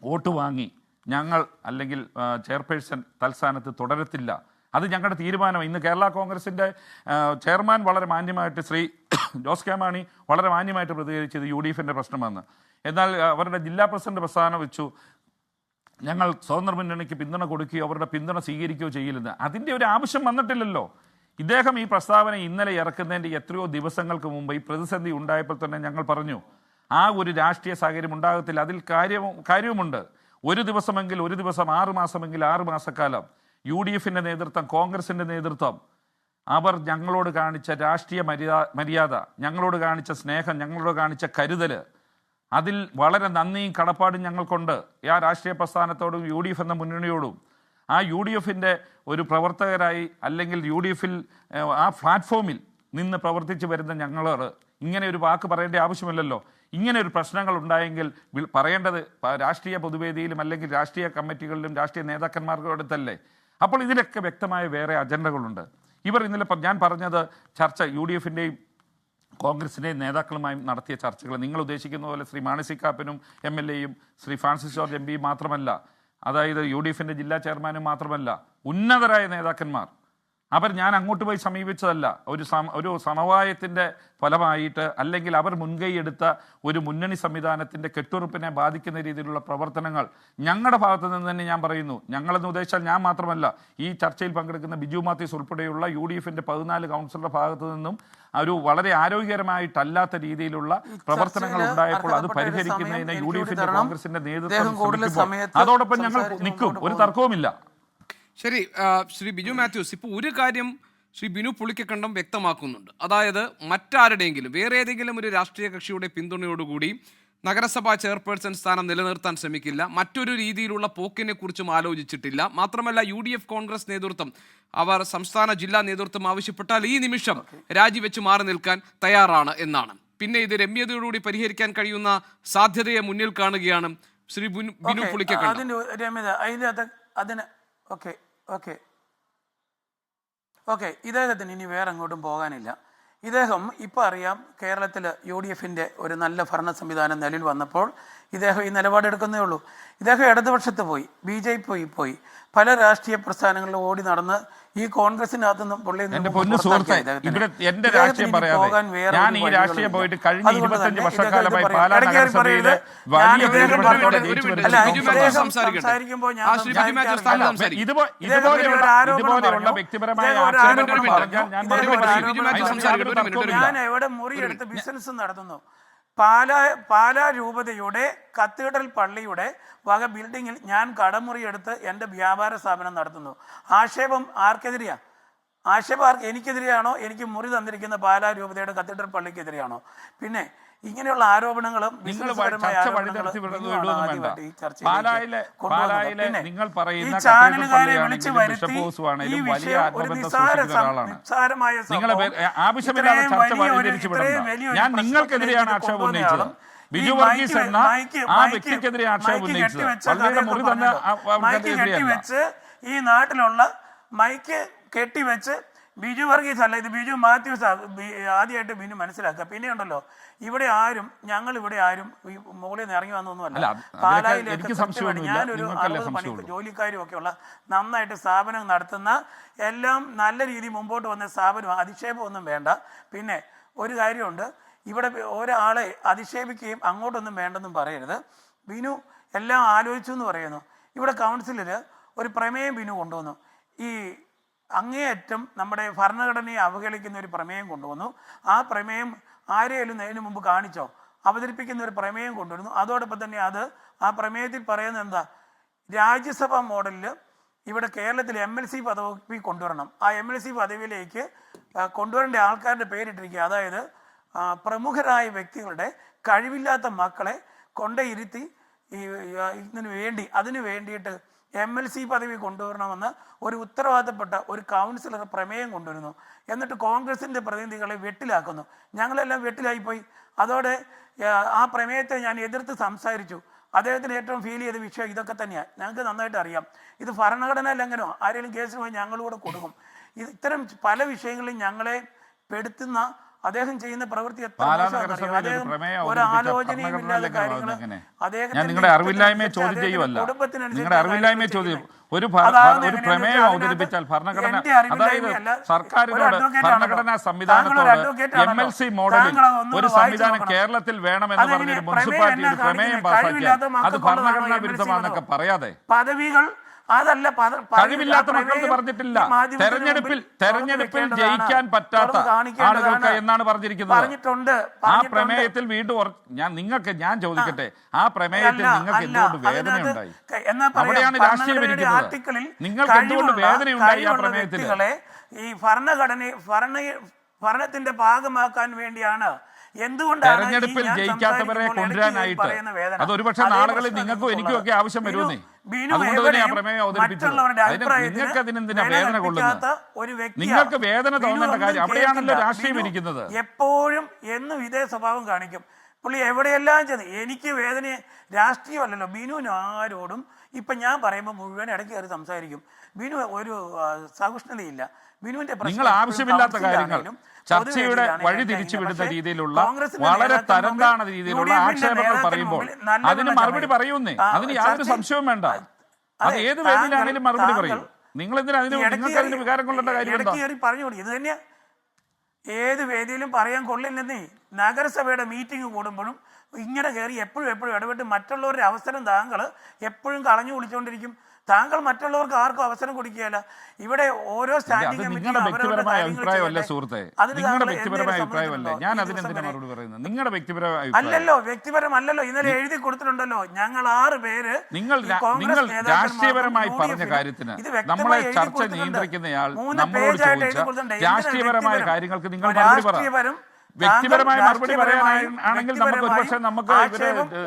വോട്ട് വാങ്ങി ഞങ്ങൾ അല്ലെങ്കിൽ ചെയർപേഴ്സൺ തൽസ്ഥാനത്ത് തുടരത്തില്ല. അത് ഞങ്ങളുടെ തീരുമാനം. ഇന്ന് കേരള കോൺഗ്രസിൻ്റെ ചെയർമാൻ വളരെ മാന്യമായിട്ട് ശ്രീ ജോസ് കെ മാണി വളരെ മാന്യമായിട്ട് പ്രതികരിച്ചത് UDFന്റെ പ്രശ്നമാണ്. എന്നാൽ അവരുടെ ജില്ലാ പ്രസിഡന്റ് പ്രസ്ഥാനം വെച്ചു ഞങ്ങൾ സ്വതന്ത്ര മുന്നണിക്ക് പിന്തുണ കൊടുക്കുകയോ അവരുടെ പിന്തുണ സ്വീകരിക്കുകയോ ചെയ്യില്ലെന്ന്. അതിൻ്റെ ഒരു ആവശ്യം വന്നിട്ടില്ലല്ലോ. ഇദ്ദേഹം ഈ പ്രസ്താവന ഇന്നലെ ഇറക്കുന്നതിൻ്റെ എത്രയോ ദിവസങ്ങൾക്ക് മുമ്പ് ഈ പ്രതിസന്ധി ഉണ്ടായപ്പോൾ തന്നെ ഞങ്ങൾ പറഞ്ഞു ആ ഒരു രാഷ്ട്രീയ സാഹചര്യം ഉണ്ടാകത്തില്ല. അതിൽ കാര്യവുമുണ്ട്. ഒരു ദിവസമെങ്കിൽ ഒരു ദിവസം, 6 മാസമെങ്കിൽ 6 മാസക്കാലം UDFന്റെ നേതൃത്വം, കോൺഗ്രസിൻ്റെ നേതൃത്വം അവർ ഞങ്ങളോട് കാണിച്ച രാഷ്ട്രീയ മര്യാദ, ഞങ്ങളോട് കാണിച്ച സ്നേഹം, ഞങ്ങളോട് കാണിച്ച കരുതൽ, അതിൽ വളരെ നന്ദിയും കടപ്പാടും ഞങ്ങൾക്കുണ്ട്. ആ രാഷ്ട്രീയ പ്രസ്ഥാനത്തോടും UDF എന്ന മുന്നണിയോടും. ആ UDFന്റെ ഒരു പ്രവർത്തകരായി അല്ലെങ്കിൽ UDFൽ ആ പ്ലാറ്റ്ഫോമിൽ നിന്ന് പ്രവർത്തിച്ച് വരുന്ന ഞങ്ങളോട് ഇങ്ങനെ ഒരു വാക്ക് പറയേണ്ട ആവശ്യമില്ലല്ലോ. ഇങ്ങനെ ഒരു പ്രശ്നങ്ങൾ ഉണ്ടായെങ്കിൽ പറയേണ്ടത് രാഷ്ട്രീയ പൊതുവേദിയിലും അല്ലെങ്കിൽ രാഷ്ട്രീയ കമ്മിറ്റികളിലും രാഷ്ട്രീയ നേതാക്കന്മാരുടെ അടുത്തല്ലേ. അപ്പോൾ ഇതിലൊക്കെ വ്യക്തമായ വേറെ അജണ്ടകളുണ്ട്. ഇവർ ഇന്നലെ ഞാൻ പറഞ്ഞത് ചർച്ച UDFന്റെയും കോൺഗ്രസിൻ്റെയും നേതാക്കളുമായും നടത്തിയ ചർച്ചകൾ നിങ്ങൾ ഉദ്ദേശിക്കുന്ന പോലെ ശ്രീ മാണി സി കാപ്പനും MLAയും ശ്രീ ഫ്രാൻസിസ് ജോർജ് MP മാത്രമല്ല, അതായത് UDFന്റെ ജില്ലാ ചെയർമാനും മാത്രമല്ല, ഉന്നതരായ നേതാക്കന്മാർ അവർ ഞാൻ അങ്ങോട്ട് പോയി സമീപിച്ചതല്ല. ഒരു സമവായത്തിൻ്റെ ഫലമായിട്ട് അല്ലെങ്കിൽ അവർ മുൻകൈ എടുത്ത ഒരു മുന്നണി സംവിധാനത്തിൻ്റെ കെട്ടുറപ്പിനെ ബാധിക്കുന്ന രീതിയിലുള്ള പ്രവർത്തനങ്ങൾ ഞങ്ങളുടെ ഭാഗത്തു നിന്ന് തന്നെ ഞാൻ പറയുന്നു. ഞങ്ങളെന്ന് ഉദ്ദേശിച്ചാൽ ഞാൻ മാത്രമല്ല, ഈ ചർച്ചയിൽ പങ്കെടുക്കുന്ന ബിജു മാത്യൂസ് ഉൾപ്പെടെയുള്ള UDFന്റെ 14 കൗൺസിലറുടെ ഭാഗത്തു നിന്നും ഒരു വളരെ ആരോഗ്യകരമായിട്ടല്ലാത്ത രീതിയിലുള്ള പ്രവർത്തനങ്ങൾ ഉണ്ടായപ്പോൾ അത് പരിഹരിക്കുന്നതിന് UDFന്റെ കോൺഗ്രസിന്റെ നേതൃത്വം അതോടൊപ്പം ഞങ്ങൾ നിൽക്കും. ഒരു തർക്കവുമില്ല. ശരി, ശ്രീ ബിജു മാത്യൂസ്, ഇപ്പോൾ ഒരു കാര്യം ശ്രീ ബിനു പുളിക്കക്കണ്ടം വ്യക്തമാക്കുന്നുണ്ട്. അതായത് മറ്റാരുടെയെങ്കിലും വേറെ ഏതെങ്കിലും ഒരു രാഷ്ട്രീയ കക്ഷിയുടെ പിന്തുണയോടുകൂടി നഗരസഭാ ചെയർപേഴ്സൺ സ്ഥാനം നിലനിർത്താൻ ശ്രമിക്കില്ല, മറ്റൊരു രീതിയിലുള്ള പോക്കിനെ കുറിച്ചും ആലോചിച്ചിട്ടില്ല. മാത്രമല്ല UDF കോൺഗ്രസ് നേതൃത്വം അവർ സംസ്ഥാന ജില്ലാ നേതൃത്വം ആവശ്യപ്പെട്ടാൽ ഈ നിമിഷം രാജിവെച്ച് മാറി നിൽക്കാൻ തയ്യാറാണ് എന്നാണ്. പിന്നെ ഇത് രമ്യതയോടുകൂടി പരിഹരിക്കാൻ കഴിയുന്ന സാധ്യതയെ മുന്നിൽ കാണുകയാണ് ശ്രീ ബിനു പുളിക്കക്കണ്ടം. ഇദ്ദേഹത്തിന് ഇനി വേറെ അങ്ങോട്ടും പോകാനില്ല. ഇദ്ദേഹം ഇപ്പോൾ അറിയാം, കേരളത്തിൽ UDFന്റെ ഒരു നല്ല ഭരണ സംവിധാനം നിലവിൽ വന്നപ്പോൾ ഇദ്ദേഹം ഈ നിലപാടെടുക്കുന്നേ ഉള്ളൂ. ഇദ്ദേഹം ഇടതുപക്ഷത്ത് പോയി, BJP പോയി പല രാഷ്ട്രീയ പ്രസ്ഥാനങ്ങളിലും ഓടി നടന്ന് ഈ കോൺഗ്രസിനകത്തുനിന്നും സംസാരിക്കുമ്പോൾ ഞാൻ എവിടെ മുറിയെടുത്ത് ബിസിനസ് നടത്തുന്നു. പാലാ രൂപതയുടെ കത്തീഡ്രൽ പള്ളിയുടെ വക ബിൽഡിങ്ങിൽ ഞാൻ കടമുറിയെടുത്ത് എൻ്റെ വ്യാപാര സ്ഥാപനം നടത്തുന്നു. ആക്ഷേപം ആർക്കെതിരെയാ? ആക്ഷേപം എനിക്കെതിരെയാണോ? എനിക്ക് മുറി തന്നിരിക്കുന്ന പാലാ രൂപതയുടെ കത്തീഡ്രൽ പള്ളിക്കെതിരെയാണോ? പിന്നെ ഇങ്ങനെയുള്ള ആരോപണങ്ങളും ഈ ചാനലുകാരെ വിളിച്ചു വരുത്തി ഈ വിഷയം ഒരു നിസ്സാരമായ നിങ്ങൾക്കെതിരെയാണ് ആക്ഷേപം ഉന്നയിച്ചത്. ബിജു വർഗീസ് എന്ന ആ വ്യക്തിക്കെതിരെ ആക്ഷേപം ഉന്നയിച്ചത്. കെട്ടിവെച്ച് ഈ നാട്ടിലുള്ള മൈക്ക് കെട്ടിവെച്ച് ബിജു വർഗീസ് അല്ല, ഇത് ബിജു മാത്യൂസ് ആദ്യമായിട്ട് ബിനു മനസ്സിലാക്കുക. പിന്നെ ഉണ്ടല്ലോ, ഞങ്ങൾ ആരും ഈ മുകളിൽ നിന്ന് ഇറങ്ങി വന്നൊന്നുമല്ല. പാലായിലേക്ക് ഞാനൊരു 60 പണി ജോലിക്കാരും ഒക്കെയുള്ള നന്നായിട്ട് സ്ഥാപനം നടത്തുന്ന എല്ലാം നല്ല രീതിയിൽ മുമ്പോട്ട് വന്ന സ്ഥാപനം, അധിക്ഷേപമൊന്നും വേണ്ട. പിന്നെ ഒരു കാര്യമുണ്ട്, ഇവിടെ ഒരാളെ അധിക്ഷേപിക്കുകയും അങ്ങോട്ടൊന്നും വേണ്ടെന്നും പറയരുത്. ബിനു എല്ലാം ആലോചിച്ചു എന്ന് പറയുന്നു. ഇവിടെ കൗൺസിലിൽ ഒരു പ്രമേയം ബിനു കൊണ്ടുവന്നു. ഈ അങ്ങേയറ്റം നമ്മുടെ ഭരണഘടനയെ അവഹേളിക്കുന്ന ഒരു പ്രമേയം കൊണ്ടുവന്നു. ആ പ്രമേയം ആരെയും അതിനു മുമ്പ് കാണിച്ചോ? അവതരിപ്പിക്കുന്ന ഒരു പ്രമേയം കൊണ്ടുവരുന്നു. അതോടൊപ്പം തന്നെ ആ പ്രമേയത്തിൽ പറയുന്നത് എന്താ? രാജ്യസഭാ മോഡലിൽ ഇവിടെ കേരളത്തിൽ MLC പദവി കൊണ്ടുവരണം. ആ MLC പദവിയിലേക്ക് കൊണ്ടുവരേണ്ട ആൾക്കാരുടെ പേരിട്ടിരിക്കുക. അതായത് പ്രമുഖരായ വ്യക്തികളുടെ കഴിവില്ലാത്ത മക്കളെ കൊണ്ടയിരുത്തി അതിനു വേണ്ടിയിട്ട് MLC പദവി കൊണ്ടുവരണമെന്ന് ഒരു ഉത്തരവാദിത്തപ്പെട്ട ഒരു കൗൺസിലർ പ്രമേയം കൊണ്ടുവരുന്നു. എന്നിട്ട് കോൺഗ്രസിൻ്റെ പ്രതിനിധികളെ വെട്ടിലാക്കുന്നു. ഞങ്ങളെല്ലാം വെട്ടിലായിപ്പോയി. അതോടെ ആ പ്രമേയത്തെ ഞാൻ എതിർത്ത് സംസാരിച്ചു. അദ്ദേഹത്തിന് ഏറ്റവും ഫീൽ ചെയ്ത വിഷയം ഇതൊക്കെ തന്നെയാണ്. ഞങ്ങൾക്ക് നന്നായിട്ട് അറിയാം, ഇത് ഭരണഘടനാ ലംഘനമോ, ആരെങ്കിലും കേസിന് പോയി ഞങ്ങളൂടെ കൊടുക്കും. ഇത്തരം പല വിഷയങ്ങളിലും ഞങ്ങളെ പെടുത്തുന്ന അദ്ദേഹം ചെയ്യുന്ന പ്രവൃത്തി നിങ്ങളുടെ അറിവില്ലായ്മയെ ചോദ്യം ചെയ്യുമല്ല, നിങ്ങളുടെ അറിവില്ലായ്മയെ ചോദ്യം. ഒരു പ്രമേയം അവതരിപ്പിച്ചാൽ ഭരണഘടന, അതായത് സർക്കാരിനോട് ഭരണഘടനാ സംവിധാനത്തോട് MLC മോഡലിൽ ഒരു സംവിധാനം കേരളത്തിൽ വേണമെന്ന് പറഞ്ഞൊരു മുനിസിപ്പാലിറ്റി ഒരു പ്രമേയം പാസാക്കിയാൽ അത് ഭരണഘടനാ വിരുദ്ധമാണെന്നൊക്കെ പറയാതെ പദവികൾ അതല്ല, കഴിവില്ലാത്ത മക്കൾക്ക് പറഞ്ഞിട്ടില്ല. തെരഞ്ഞെടുപ്പിൽ ജയിക്കാൻ പറ്റാത്ത ആളുകൾക്ക് എന്നാണ് പറഞ്ഞിരിക്കുന്നത്. ആ പ്രമേയത്തിൽ വീണ്ടും ഞാൻ ചോദിക്കട്ടെ, ആ പ്രമേയത്തിൽ നിങ്ങൾക്ക് എന്തുകൊണ്ട് വേദനയുണ്ടായി? അവിടെയാണ് രാഷ്ട്രീയം ഇരിക്കുന്നത്. നിങ്ങൾക്ക് എന്തുകൊണ്ട് വേദനയുണ്ടായി ആ പ്രമേയത്തിൽ? ഈ ഭരണത്തിന്റെ ഭാഗമാക്കാൻ വേണ്ടിയാണ്. തെരഞ്ഞെടുപ്പിൽ ജയിക്കാത്തവരെ കൊണ്ടുവരാനായിട്ട് അത് ഒരുപക്ഷെ നാളുകളിൽ നിങ്ങൾക്കും എനിക്കും ഒക്കെ ആവശ്യം വരുന്നേ. അതുകൊണ്ട് തന്നെ ആ പ്രമേയം അവതരിപ്പിച്ചത്. നിങ്ങൾക്ക് അതിനെന്തിനാ വേദന കൊള്ളുന്നത്? നിങ്ങൾക്ക് വേദന തോന്നേണ്ട കാര്യം അവിടെയാണല്ലോ രാഷ്ട്രീയം ഇരിക്കുന്നത്. എപ്പോഴും എന്നും ഇതേ സ്വഭാവം കാണിക്കും പുള്ളി. എവിടെയെല്ലാം ചെന്ന് എനിക്ക് വേദന, രാഷ്ട്രീയമല്ലല്ലോ. ബിനുവിന് ആരോടും ഇപ്പൊ ഞാൻ പറയുമ്പോൾ മുഴുവൻ ഇടയ്ക്ക് കയറി സംസാരിക്കും. ബിനു ഒരു സഹിഷ്ണുതയില്ല. ബിനുവിന്റെ നിങ്ങൾ ആവശ്യമില്ലാത്ത കാര്യങ്ങൾ ചർച്ചയുടെ വഴി തിരിച്ചുവിടുന്ന രീതിയിലുള്ള വളരെ തരംതാണ രീതിയിലുള്ള ആക്ഷേപങ്ങൾ പറയുമ്പോൾ അതിന് മറുപടി പറയുന്നേ, അതിന് യാതൊരു സംശയവും വേണ്ട. അത് ഏത് വേദിയിലാണെങ്കിലും മറുപടി പറയും. നിങ്ങൾ എന്തിനാ നിങ്ങൾക്ക് അതിന് വികാരം കൊള്ളേണ്ട കാര്യം പറഞ്ഞു കൊടുക്കും. ഇത് തന്നെയാ ഏത് വേദിയിലും പറയാൻ കൊള്ളില്ലെന്നേ. നഗരസഭയുടെ മീറ്റിംഗ് കൂടുമ്പോഴും ഇങ്ങനെ കയറി എപ്പോഴും ഇടപെട്ട് മറ്റുള്ളവരുടെ അവസരം താങ്കൾ എപ്പോഴും കളഞ്ഞു കുളിച്ചുകൊണ്ടിരിക്കും. താങ്കൾ മറ്റുള്ളവർക്ക് ആർക്കും അവസരം കൊടുക്കുകയല്ല. ഇവിടെ ഓരോ സ്റ്റാൻഡിംഗ് നിങ്ങളുടെ വ്യക്തിപരമായ അഭിപ്രായമല്ല സുഹൃത്തെ, നിങ്ങളുടെ വ്യക്തിപരമായ അഭിപ്രായമല്ല. ഞാൻ അതിനെന്തിനാ മറുപടി പറയുന്നത്? നിങ്ങളുടെ വ്യക്തിപരമായ അല്ലല്ലോ, വ്യക്തിപരമല്ലല്ലോ. ഇന്നലെ എഴുതി കൊടുത്തിട്ടുണ്ടല്ലോ, ഞങ്ങൾ 6 പേര്. നിങ്ങൾ രാഷ്ട്രീയപരമായി പറഞ്ഞ കാര്യത്തിന് നമ്മളെ ചർച്ച നിയന്ത്രിക്കുന്നയാൾ നമ്മളോട് ചോദിച്ച രാഷ്ട്രീയപരമായ കാര്യങ്ങൾക്ക് നിങ്ങൾ മറുപടി പറ. വ്യക്തിപരമായ മറുപടി പറയാനാണെങ്കിൽ നമുക്ക് ഒരുപക്ഷെ നമുക്ക്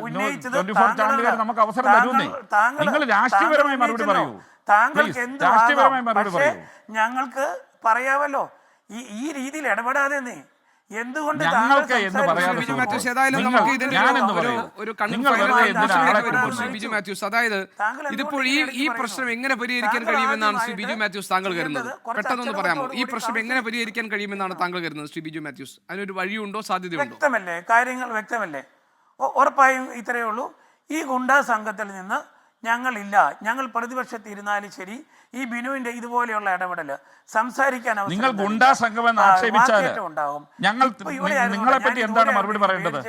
24 ചാനലുകാർ നമുക്ക് അവസരം തരുന്നേ. നിങ്ങൾ രാഷ്ട്രീയപരമായ മറുപടി പറയൂ. രാഷ്ട്രീയപരമായ മറുപടി പറയൂ. ഞങ്ങൾക്ക് പറയാമല്ലോ, ഈ രീതിയിൽ ഇടപെടാതെ എന്തുകൊണ്ട് ഞങ്ങൾക്ക് എന്ന് പറയാതെ ബിജു മാത്യൂസ്, ഏതായാലും നമുക്ക് ഇതിന്റെ ബിജു മാത്യൂസ്, അതായത് ഇതിപ്പോൾ ഈ പ്രശ്നം എങ്ങനെ പരിഹരിക്കാൻ കഴിയുമെന്നാണ് ശ്രീ ബിജു മാത്യൂസ് താങ്കൾ കരുതുന്നത്? പെട്ടെന്നൊന്ന് പറയാമോ, ഈ പ്രശ്നം എങ്ങനെ പരിഹരിക്കാൻ കഴിയുമെന്നാണ് താങ്കൾ കരുതുന്നത് ശ്രീ ബിജു മാത്യൂസ്? അതിനൊരു വഴിയുണ്ടോ, സാധ്യതയുണ്ടോ? വ്യക്തമല്ലേ, കാര്യങ്ങൾ വ്യക്തമല്ലേ? ഉറപ്പായും ഇത്രയേ ഉള്ളൂ. ഈ ഗുണ്ടാ സംഘത്തിൽ നിന്ന് ഞങ്ങൾ പ്രതിപക്ഷത്തിരുന്നാലും ശരി, ഈ ബിനുവിന്റെ ഇതുപോലെയുള്ള ഇടപെടല് സംസാരിക്കാൻ നിങ്ങൾ ഗുണ്ടാ സംഘമെന്ന് ആക്ഷേപിച്ചാൽ ഞങ്ങൾ നിങ്ങളെ പറ്റി എന്താണ് മറുപടി പറയേണ്ടത്?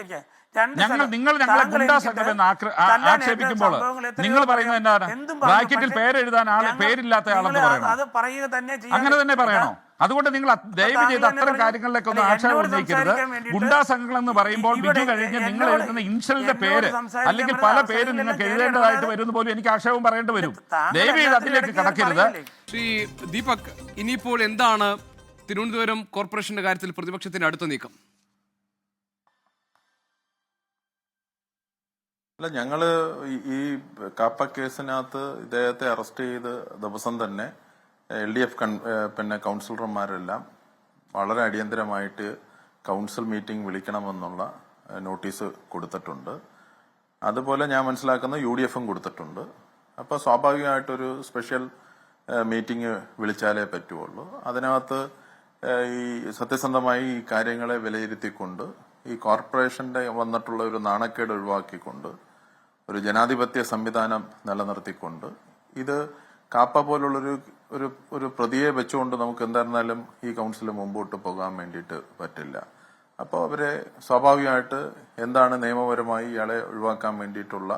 ഞങ്ങളെ ഗുണ്ടാ സംഘമെന്ന് ആക്ഷേപിക്കുമ്പോൾ നിങ്ങൾ പറയുന്നത് എന്താണ്? ബ്രാക്കറ്റിൽ പേരെഴുതാൻ പേരില്ലാത്ത ആളെന്ന് പറയണം. അങ്ങനെ തന്നെ പറയണോ? അതുകൊണ്ട് നിങ്ങൾ ദയവ് ചെയ്ത് അത്തരം കാര്യങ്ങളിലേക്ക് ഒന്ന് ആക്ഷേപം ഉന്നയിക്കരുത്. ഗുണ്ടാ സംഘങ്ങൾ എന്ന് പറയുമ്പോൾ ബിജു കഴിഞ്ഞ് നിങ്ങൾ എഴുതുന്ന ഇൻഷലിന്റെ പേര് അല്ലെങ്കിൽ പല പേര് നിങ്ങൾക്ക് എഴുതേണ്ടതായിട്ട് വരുമെന്ന് പോലും എനിക്ക് ആക്ഷേപം പറയേണ്ടി വരും. ദയവ് ചെയ്ത് അതിലേക്ക് കടക്കരുത്. ശ്രീ ദീപക്, ഇനിയിപ്പോൾ എന്താണ് തിരുവനന്തപുരം കോർപ്പറേഷന്റെ കാര്യത്തിൽ പ്രതിപക്ഷത്തിന്റെ അടുത്ത നീക്കം? അല്ല, ഞങ്ങള് ഈ കാപ്പ കേസിനകത്ത് ഇദ്ദേഹത്തെ അറസ്റ്റ് ചെയ്ത് ദിവസം തന്നെ LDF കൗൺസിലർമാരെല്ലാം വളരെ അടിയന്തരമായിട്ട് കൗൺസിൽ മീറ്റിംഗ് വിളിക്കണമെന്നുള്ള നോട്ടീസ് കൊടുത്തിട്ടുണ്ട്. അതുപോലെ ഞാൻ മനസ്സിലാക്കുന്ന UDF കൊടുത്തിട്ടുണ്ട്. അപ്പോൾ സ്വാഭാവികമായിട്ടൊരു സ്പെഷ്യൽ മീറ്റിംഗ് വിളിച്ചാലേ പറ്റുള്ളൂ. അതിനകത്ത് ഈ സത്യസന്ധമായി ഈ കാര്യങ്ങളെ വിലയിരുത്തിക്കൊണ്ട് ഈ കോർപ്പറേഷന്റെ വന്നിട്ടുള്ള ഒരു നാണക്കേട് ഒഴിവാക്കിക്കൊണ്ട് ഒരു ജനാധിപത്യ സംവിധാനം നിലനിർത്തിക്കൊണ്ട് ഇത് കാപ്പ പോലുള്ളൊരു ഒരു പ്രതിയെ വെച്ചുകൊണ്ട് നമുക്ക് എന്തായിരുന്നാലും ഈ കൗൺസിൽ മുമ്പോട്ട് പോകാൻ വേണ്ടിയിട്ട് പറ്റില്ല. അപ്പോൾ അവരെ സ്വാഭാവികമായിട്ട് എന്താണ് നിയമപരമായി ഇയാളെ ഒഴിവാക്കാൻ വേണ്ടിയിട്ടുള്ള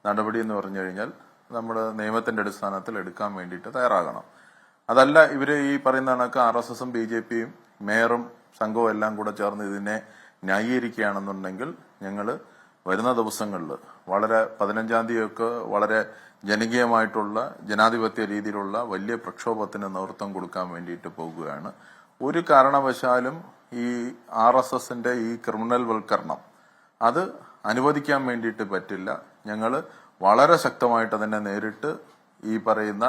നടപടി എന്ന് പറഞ്ഞു കഴിഞ്ഞാൽ നമ്മൾ നിയമത്തിന്റെ അടിസ്ഥാനത്തിൽ എടുക്കാൻ വേണ്ടിയിട്ട് തയ്യാറാകണം. അതല്ല ഇവര് ഈ പറയുന്ന കണക്ക് RSSും BJPയും മേയറും സംഘവും എല്ലാം കൂടെ ചേർന്ന് ഇതിനെ ന്യായീകരിക്കുകയാണെന്നുണ്ടെങ്കിൽ ഞങ്ങൾ വരുന്ന ദിവസങ്ങളിൽ വളരെ 15-ാം തീയതിയൊക്കെ വളരെ ജനകീയമായിട്ടുള്ള ജനാധിപത്യ രീതിയിലുള്ള വലിയ പ്രക്ഷോഭത്തിന് നേതൃത്വം കൊടുക്കാൻ വേണ്ടിയിട്ട് പോകുകയാണ്. ഒരു കാരണവശാലും ഈ RSSന്റെ ഈ ക്രിമിനൽ വൽക്കരണം അത് അനുവദിക്കാൻ വേണ്ടിയിട്ട് പറ്റില്ല. ഞങ്ങൾ വളരെ ശക്തമായിട്ട് തന്നെ നേരിട്ട് ഈ പറയുന്ന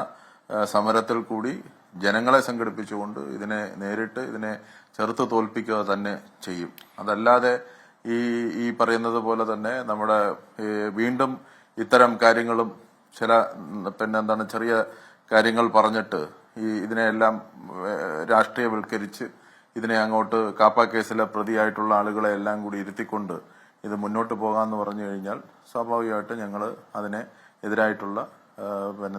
സമരത്തിൽ കൂടി ജനങ്ങളെ സംഘടിപ്പിച്ചുകൊണ്ട് ഇതിനെ ചെറുത്ത് തോൽപ്പിക്കുക തന്നെ ചെയ്യും. അതല്ലാതെ ഈ പറയുന്നത് പോലെ തന്നെ നമ്മുടെ വീണ്ടും ഇത്തരം കാര്യങ്ങളും ചെറിയ കാര്യങ്ങൾ പറഞ്ഞിട്ട് ഇതിനെല്ലാം രാഷ്ട്രീയവൽക്കരിച്ച് ഇതിനെ അങ്ങോട്ട് കാപ്പ കേസിലെ പ്രതിയായിട്ടുള്ള ആളുകളെ എല്ലാം കൂടി ഇരുത്തിക്കൊണ്ട് ഇത് മുന്നോട്ട് പോകാമെന്ന് പറഞ്ഞു കഴിഞ്ഞാൽ സ്വാഭാവികമായിട്ട് ഞങ്ങൾ അതിനെ എതിരായിട്ടുള്ള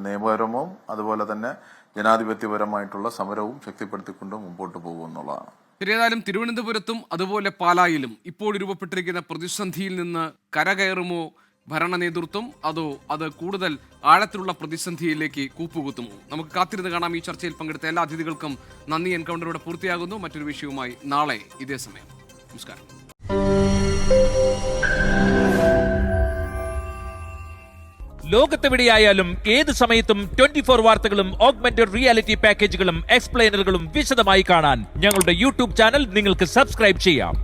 നിയമപരവും അതുപോലെ തന്നെ ജനാധിപത്യപരമായിട്ടുള്ള സമരവും ശക്തിപ്പെടുത്തിക്കൊണ്ട് മുമ്പോട്ട് പോകുമെന്നുള്ളതാണ്. ഏതായാലും തിരുവനന്തപുരത്തും അതുപോലെ പാലായിലും ഇപ്പോൾ രൂപപ്പെട്ടിരിക്കുന്ന പ്രതിസന്ധിയിൽ നിന്ന് കരകയറുമോ ഭരണ നേതൃത്വം, അതോ അത് കൂടുതൽ ആഴത്തിലുള്ള പ്രതിസന്ധിയിലേക്ക് കൂപ്പുകുത്തുമോ? നമുക്ക് കാത്തിരുന്ന് കാണാം. ഈ ചർച്ചയിൽ പങ്കെടുത്ത എല്ലാ അതിഥികൾക്കും നന്ദി. എൻകൗണ്ടറോടെ പൂർത്തിയാകുന്നു. മറ്റൊരു വിഷയവുമായി നാളെ ഇതേ സമയം. നമസ്കാരം. ലോകത്തെവിടെയായാലും ഏത് സമയത്തും 24 വാർത്തകളും ഓഗ്മെന്റഡ് റിയാലിറ്റി പാക്കേജുകളും എക്സ്പ്ലെയിനറുകളും വിശദമായി കാണാൻ ഞങ്ങളുടെ YouTube ചാനൽ നിങ്ങൾക്ക് സബ്സ്ക്രൈബ് ചെയ്യാം.